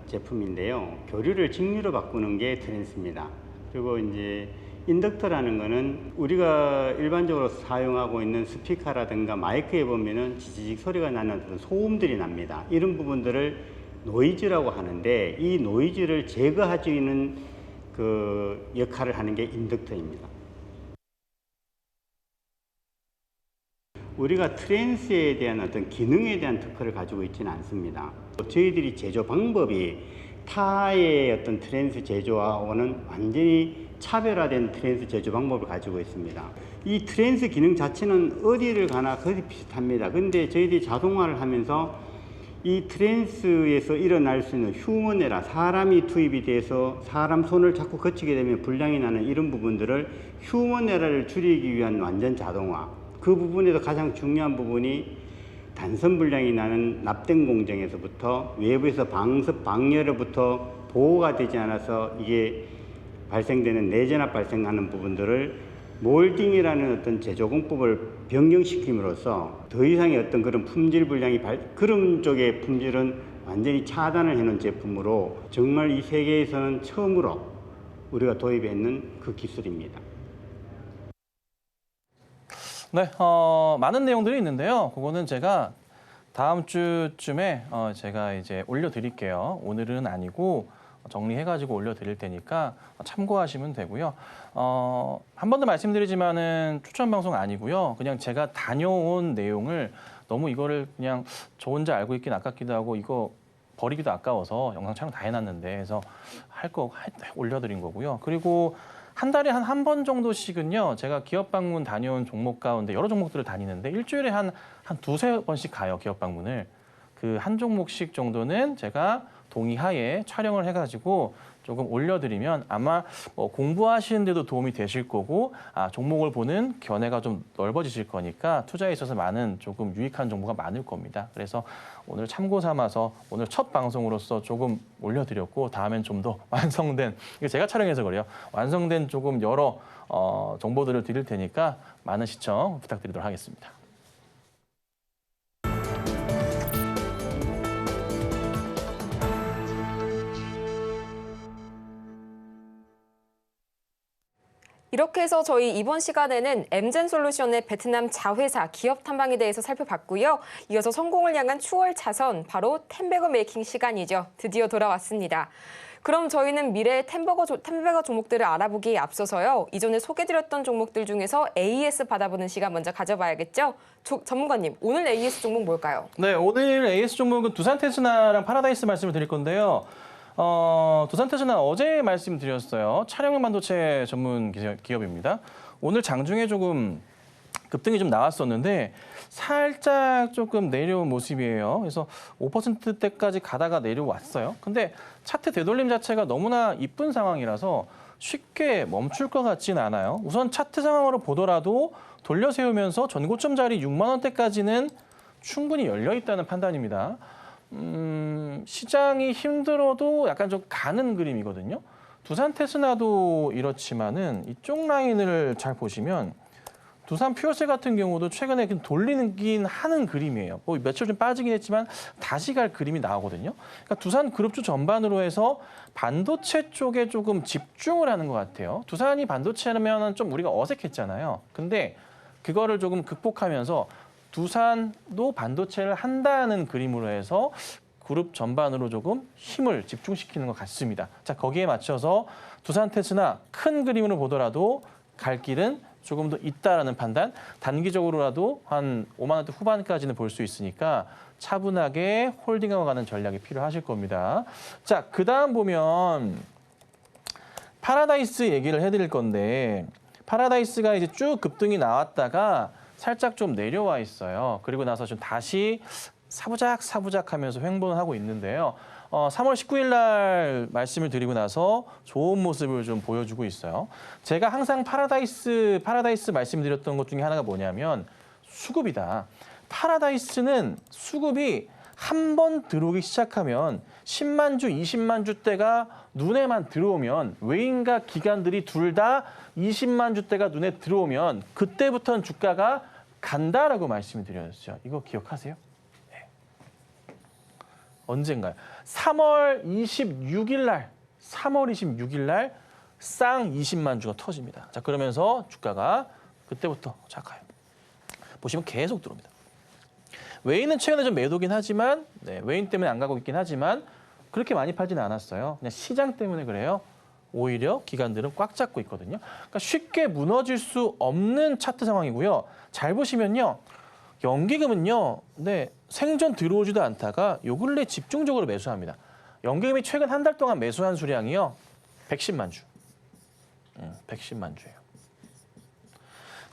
제품인데요. 교류를 직류로 바꾸는 게 트랜스입니다. 그리고 이제 인덕터라는 거는 우리가 일반적으로 사용하고 있는 스피커라든가 마이크에 보면은 지지직 소리가 나는 어떤 소음들이 납니다. 이런 부분들을 노이즈라고 하는데 이 노이즈를 제거해주는 그 역할을 하는 게 인덕터입니다. 우리가 트랜스에 대한 어떤 기능에 대한 특허를 가지고 있지는 않습니다. 저희들이 제조 방법이 타의 어떤 트랜스 제조와는 완전히 차별화된 트랜스 제조 방법을 가지고 있습니다. 이 트랜스 기능 자체는 어디를 가나 거의 비슷합니다. 근데 저희들이 자동화를 하면서 이 트랜스에서 일어날 수 있는 휴먼 에러, 사람이 투입이 돼서 사람 손을 자꾸 거치게 되면 불량이 나는 이런 부분들을 휴먼 에러를 줄이기 위한 완전 자동화. 그 부분에서 가장 중요한 부분이 단선 불량이 나는 납땜 공정에서부터 외부에서 방습, 방열로부터 보호가 되지 않아서 이게 발생되는 내전압 발생하는 부분들을 몰딩이라는 어떤 제조 공법을 변경시킴으로써 더 이상의 어떤 그런 품질 불량이 그런 쪽의 품질은 완전히 차단을 해놓은 제품으로 정말 이 세계에서는 처음으로 우리가 도입했는 그 기술입니다. 네, 많은 내용들이 있는데요. 그거는 제가 다음 주쯤에 제가 이제 올려드릴게요. 오늘은 아니고 정리해가지고 올려드릴 테니까 참고하시면 되고요. 한 번 더 말씀드리지만은 추천 방송 아니고요. 그냥 제가 다녀온 내용을 너무 이거를 그냥 저 혼자 알고 있긴 아깝기도 하고 이거 버리기도 아까워서 영상 촬영 다 해놨는데 그래서 올려드린 거고요. 그리고 한 달에 한 번 정도씩은요, 제가 기업 방문 다녀온 종목 가운데 여러 종목들을 다니는데 일주일에 한 두세 번씩 가요, 기업 방문을. 그 한 종목씩 정도는 제가 동의하에 촬영을 해가지고 조금 올려드리면 아마 공부하시는 데도 도움이 되실 거고 종목을 보는 견해가 좀 넓어지실 거니까 투자에 있어서 많은 조금 유익한 정보가 많을 겁니다. 그래서 오늘 참고 삼아서 오늘 첫 방송으로서 조금 올려드렸고 다음엔 좀 더 완성된, 이거 제가 촬영해서 그래요. 완성된 조금 여러 정보들을 드릴 테니까 많은 시청 부탁드리도록 하겠습니다. 이렇게 해서 저희 이번 시간에는 엠젠솔루션의 베트남 자회사 기업 탐방에 대해서 살펴봤고요. 이어서 성공을 향한 추월 차선, 바로 템베거 메이킹 시간이죠. 드디어 돌아왔습니다. 그럼 저희는 미래의 템베거 종목들을 알아보기에 앞서서요. 이전에 소개드렸던 종목들 중에서 AS 받아보는 시간 먼저 가져봐야겠죠? 전문가님, 오늘 AS 종목 뭘까요? 네, 오늘 AS 종목은 두산테스나랑 파라다이스 말씀을 드릴 건데요. 두산테스나 어제 말씀드렸어요. 차량용 반도체 전문 기업입니다. 오늘 장중에 조금 급등이 좀 나왔었는데 살짝 조금 내려온 모습이에요. 그래서 5%대까지 가다가 내려왔어요. 근데 차트 되돌림 자체가 너무나 이쁜 상황이라서 쉽게 멈출 것 같지는 않아요. 우선 차트 상황으로 보더라도 돌려 세우면서 전고점 자리 6만 원대까지는 충분히 열려 있다는 판단입니다. 시장이 힘들어도 약간 좀 가는 그림이거든요. 두산테스나도 이렇지만은 이쪽 라인을 잘 보시면 두산 퓨어셀 같은 경우도 최근에 돌리긴 하는 그림이에요. 뭐 며칠 좀 빠지긴 했지만 다시 갈 그림이 나오거든요. 그러니까 두산 그룹주 전반으로 해서 반도체 쪽에 조금 집중을 하는 것 같아요. 두산이 반도체라면 좀 우리가 어색했잖아요. 근데 그거를 조금 극복하면서 두산도 반도체를 한다는 그림으로 해서 그룹 전반으로 조금 힘을 집중시키는 것 같습니다. 자, 거기에 맞춰서 두산테스나 큰 그림으로 보더라도 갈 길은 조금 더 있다라는 판단, 단기적으로라도 한 5만 원대 후반까지는 볼 수 있으니까 차분하게 홀딩하고 가는 전략이 필요하실 겁니다. 자, 그다음 보면 파라다이스 얘기를 해드릴 건데 파라다이스가 이제 쭉 급등이 나왔다가 살짝 좀 내려와 있어요. 그리고 나서 좀 다시 사부작 하면서 횡보는 하고 있는데요. 3월 19일 날 말씀을 드리고 나서 좋은 모습을 좀 보여주고 있어요. 제가 항상 파라다이스 말씀드렸던 것 중에 하나가 뭐냐면 수급이다. 파라다이스는 수급이 한 번 들어오기 시작하면 10만 주, 20만 주대가 눈에만 들어오면 외인과 기관들이 둘 다 20만 주대가 눈에 들어오면 그때부터는 주가가 간다라고 말씀을 드렸죠. 이거 기억하세요? 네. 언젠가요? 3월 26일 날 쌍 20만 주가 터집니다. 자, 그러면서 주가가 그때부터 자 가요. 보시면 계속 들어옵니다. 외인은 최근에 좀 매도긴 하지만 외인 때문에 안 가고 있긴 하지만 그렇게 많이 팔지는 않았어요. 그냥 시장 때문에 그래요. 오히려 기관들은 꽉 잡고 있거든요. 그러니까 쉽게 무너질 수 없는 차트 상황이고요. 잘 보시면요. 연기금은요. 생전 들어오지도 않다가 요 근래 집중적으로 매수합니다. 연기금이 최근 한 달 동안 매수한 수량이요. 110만 주. 110만 주예요.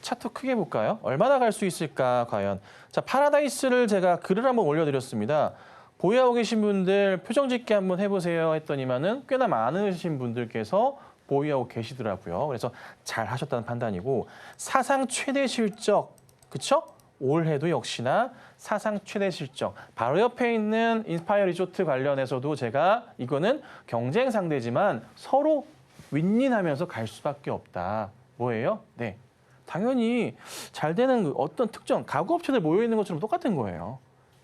차트 크게 볼까요? 얼마나 갈 수 있을까 과연. 자, 파라다이스를 제가 글을 한번 올려드렸습니다. 보유하고 계신 분들 표정 짓기 한번 해보세요 했더니만은 꽤나 많으신 분들께서 보유하고 계시더라고요. 그래서 잘 하셨다는 판단이고 사상 최대 실적, 그쵸? 올해도 역시나 사상 최대 실적. 바로 옆에 있는 인스파이어 리조트 관련해서도 제가 이거는 경쟁 상대지만 서로 윈윈하면서 갈 수밖에 없다. 뭐예요? 네. 당연히 잘 되는 어떤 특정 가구업체들 모여 있는 것처럼 똑같은 거예요.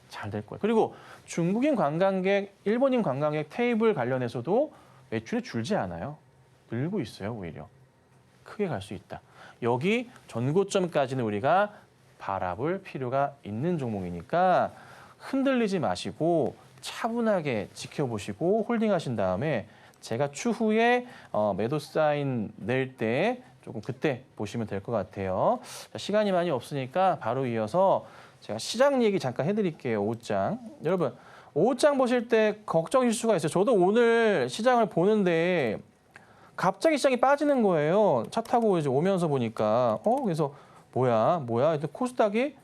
잘 될 거예요. 그리고 중국인 관광객, 일본인 관광객 테이블 관련해서도 매출이 줄지 않아요. 늘고 있어요, 오히려. 크게 갈 수 있다. 여기 전고점까지는 우리가 바라볼 필요가 있는 종목이니까 흔들리지 마시고 차분하게 지켜보시고 홀딩하신 다음에 제가 추후에 매도 사인 낼 때 조금 그때 보시면 될 것 같아요. 자, 시간이 많이 없으니까 바로 이어서 제가 시장 얘기 잠깐 해드릴게요. 5장. 여러분, 5장 보실 때 걱정일 수가 있어요. 저도 오늘 시장을 보는데 갑자기 시장이 빠지는 거예요. 차 타고 이제 오면서 보니까 그래서 뭐야? 코스닥이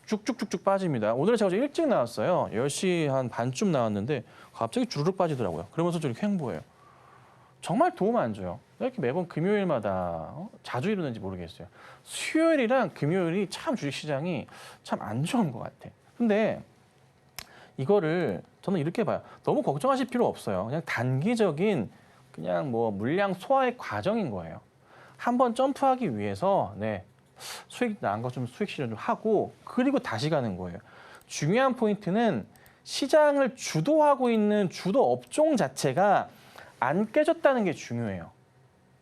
쭉쭉쭉쭉 빠집니다. 오늘 제가 일찍 나왔어요. 10시 한 반쯤 나왔는데 갑자기 주르륵 빠지더라고요. 그러면서 저렇게 횡보해요. 정말 도움 안 줘요. 왜 이렇게 매번 금요일마다 자주 이러는지 모르겠어요. 수요일이랑 금요일이 참 주식시장이 참 안 좋은 것 같아. 근데 이거를 저는 이렇게 봐요. 너무 걱정하실 필요 없어요. 그냥 단기적인 그냥 뭐 물량 소화의 과정인 거예요. 한번 점프하기 위해서 수익 나은 거 좀 수익 실현 좀 하고 그리고 다시 가는 거예요. 중요한 포인트는 시장을 주도하고 있는 주도 업종 자체가 안 깨졌다는 게 중요해요.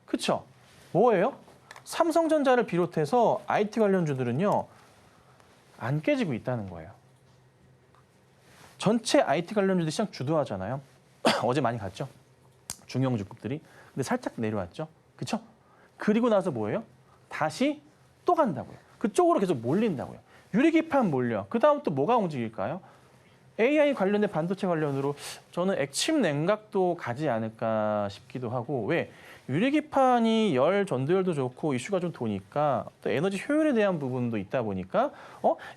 그렇죠? 뭐예요? 삼성전자를 비롯해서 IT 관련주들은요, 안 깨지고 있다는 거예요. 전체 IT 관련주들 시장 주도하잖아요. 어제 많이 갔죠. 중형주급들이. 근데 살짝 내려왔죠. 그렇죠? 그리고 나서 뭐예요? 다시 또 간다고요. 그쪽으로 계속 몰린다고요. 유리기판 몰려. 그 다음 또 뭐가 움직일까요? AI 관련된 반도체 관련으로 저는 액침 냉각도 가지 않을까 싶기도 하고, 왜? 유리기판이 열 전도율도 좋고 이슈가 좀 도니까 또 에너지 효율에 대한 부분도 있다 보니까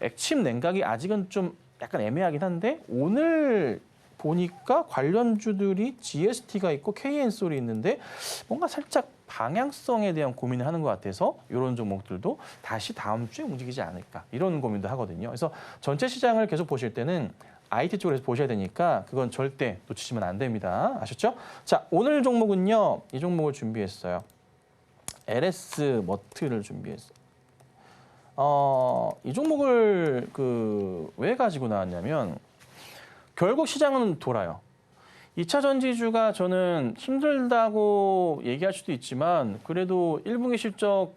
액침 냉각이 아직은 좀 약간 애매하긴 한데, 오늘 보니까 관련주들이 GST가 있고 KN솔이 있는데 뭔가 살짝 방향성에 대한 고민을 하는 것 같아서 이런 종목들도 다시 다음 주에 움직이지 않을까, 이런 고민도 하거든요. 그래서 전체 시장을 계속 보실 때는 IT 쪽에서 보셔야 되니까 그건 절대 놓치시면 안 됩니다. 아셨죠? 자, 오늘 종목은요, 이 종목을 준비했어요. LS 머트를 준비했어요. 이 종목을 왜 가지고 나왔냐면, 결국 시장은 돌아요. 2차 전지주가 저는 힘들다고 얘기할 수도 있지만, 그래도 1분기 실적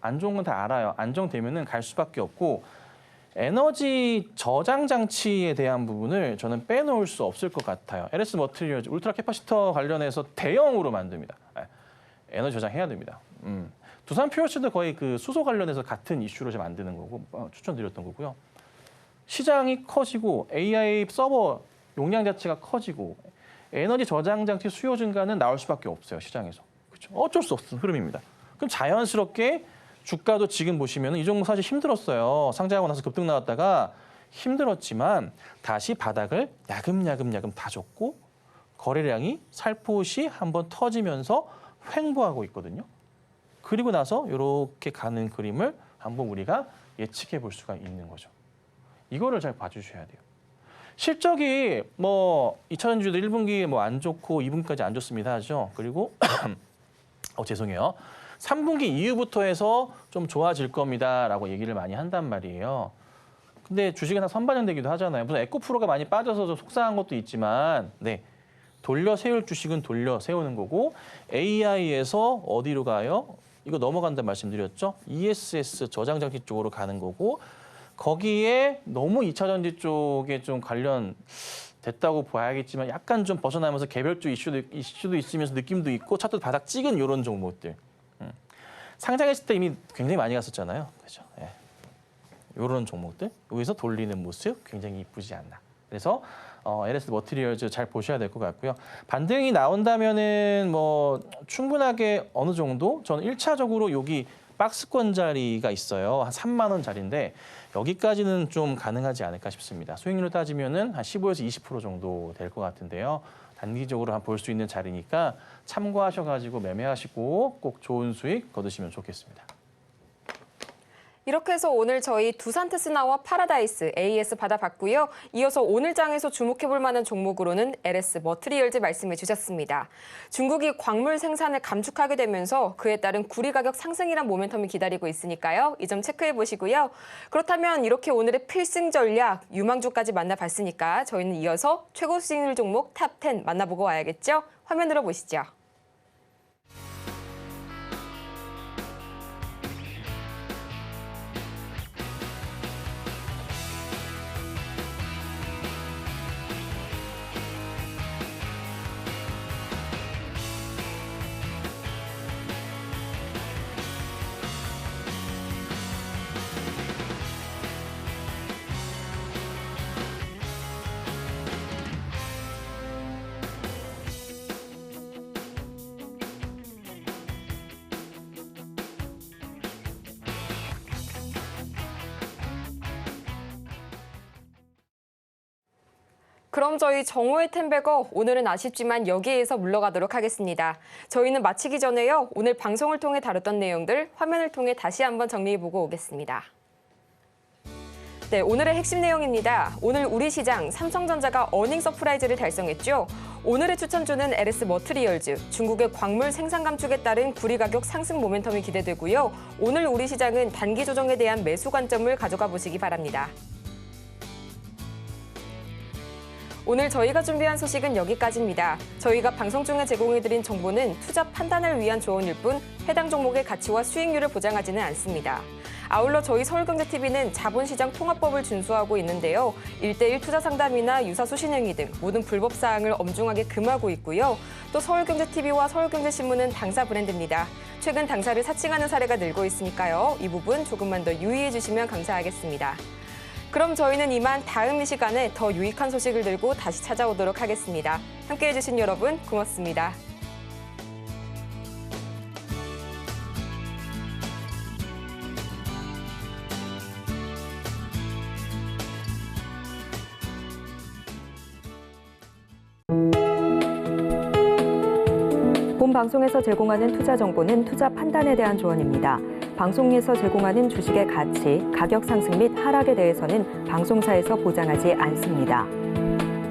안 좋은 건 다 알아요. 안정되면은 갈 수밖에 없고, 에너지 저장 장치에 대한 부분을 저는 빼놓을 수 없을 것 같아요. LS 머티리얼즈 울트라 캐파시터 관련해서 대형으로 만듭니다. 에너지 저장해야 됩니다. 두산 퓨어스도 거의 그 수소 관련해서 같은 이슈로 좀 만드는 거고, 추천드렸던 거고요. 시장이 커지고 AI 서버 용량 자체가 커지고 에너지 저장 장치 수요 증가는 나올 수밖에 없어요, 시장에서. 그렇죠? 어쩔 수 없는 흐름입니다. 그럼 자연스럽게 주가도 지금 보시면 이 종목 사실 힘들었어요. 상장하고 나서 급등 나왔다가 힘들었지만 다시 바닥을 야금야금 다졌고 거래량이 살포시 한번 터지면서 횡보하고 있거든요. 그리고 나서 이렇게 가는 그림을 한번 우리가 예측해 볼 수가 있는 거죠. 이거를 잘 봐주셔야 돼요. 실적이 2차 전지도 1분기 안 좋고 2분기까지 안 좋습니다 하죠. 그리고 죄송해요. 3분기 이후부터 해서 좀 좋아질 겁니다라고 얘기를 많이 한단 말이에요. 근데 주식은 다 선반영되기도 하잖아요. 무슨 에코프로가 많이 빠져서 좀 속상한 것도 있지만, 네, 돌려 세울 주식은 돌려 세우는 거고, AI에서 어디로 가요? 이거 넘어간다 말씀드렸죠. ESS 저장 장치 쪽으로 가는 거고, 거기에 너무 2차 전지 쪽에 좀 관련 됐다고 봐야겠지만 약간 좀 벗어나면서 개별주 이슈도 있으면서 느낌도 있고 차트 바닥 찍은 이런 종목들. 상장했을 때 이미 굉장히 많이 갔었잖아요. 그렇죠? 예. 이런 종목들 여기서 돌리는 모습 굉장히 이쁘지 않나. 그래서 LS 머티리얼즈 잘 보셔야 될 것 같고요. 반등이 나온다면은 충분하게 어느 정도 저는 1차적으로 여기 박스권 자리가 있어요. 한 3만 원 자리인데 여기까지는 좀 가능하지 않을까 싶습니다. 수익률로 따지면은 한 15에서 20% 정도 될 것 같은데요. 단기적으로 한 볼 수 있는 자리니까 참고하셔가지고 매매하시고 꼭 좋은 수익 거두시면 좋겠습니다. 이렇게 해서 오늘 저희 두산테스나와 파라다이스, AS 받아봤고요. 이어서 오늘 장에서 주목해볼 만한 종목으로는 LS 머티리얼즈 말씀해 주셨습니다. 중국이 광물 생산을 감축하게 되면서 그에 따른 구리 가격 상승이란 모멘텀이 기다리고 있으니까요. 이 점 체크해 보시고요. 그렇다면 이렇게 오늘의 필승 전략, 유망주까지 만나봤으니까 저희는 이어서 최고 수익률 종목 탑10 만나보고 와야겠죠? 화면으로 보시죠. 그럼 저희 정오의 템베거 오늘은 아쉽지만 여기에서 물러가도록 하겠습니다. 저희는 마치기 전에요. 오늘 방송을 통해 다뤘던 내용들 화면을 통해 다시 한번 정리해보고 오겠습니다. 네, 오늘의 핵심 내용입니다. 오늘 우리 시장 삼성전자가 어닝 서프라이즈를 달성했죠. 오늘의 추천주는 LS 머티리얼즈, 중국의 광물 생산 감축에 따른 구리 가격 상승 모멘텀이 기대되고요. 오늘 우리 시장은 단기 조정에 대한 매수 관점을 가져가 보시기 바랍니다. 오늘 저희가 준비한 소식은 여기까지입니다. 저희가 방송 중에 제공해드린 정보는 투자 판단을 위한 조언일 뿐 해당 종목의 가치와 수익률을 보장하지는 않습니다. 아울러 저희 서울경제TV는 자본시장 통합법을 준수하고 있는데요. 1:1 투자 상담이나 유사수 신행위 등 모든 불법 사항을 엄중하게 금하고 있고요. 또 서울경제TV와 서울경제신문은 당사 브랜드입니다. 최근 당사를 사칭하는 사례가 늘고 있으니까요. 이 부분 조금만 더 유의해 주시면 감사하겠습니다. 그럼 저희는 이만 다음 이 시간에 더 유익한 소식을 들고 다시 찾아오도록 하겠습니다. 함께해 주신 여러분 고맙습니다. 본 방송에서 제공하는 투자 정보는 투자 판단에 대한 조언입니다. 방송에서 제공하는 주식의 가치, 가격 상승 및 하락에 대해서는 방송사에서 보장하지 않습니다.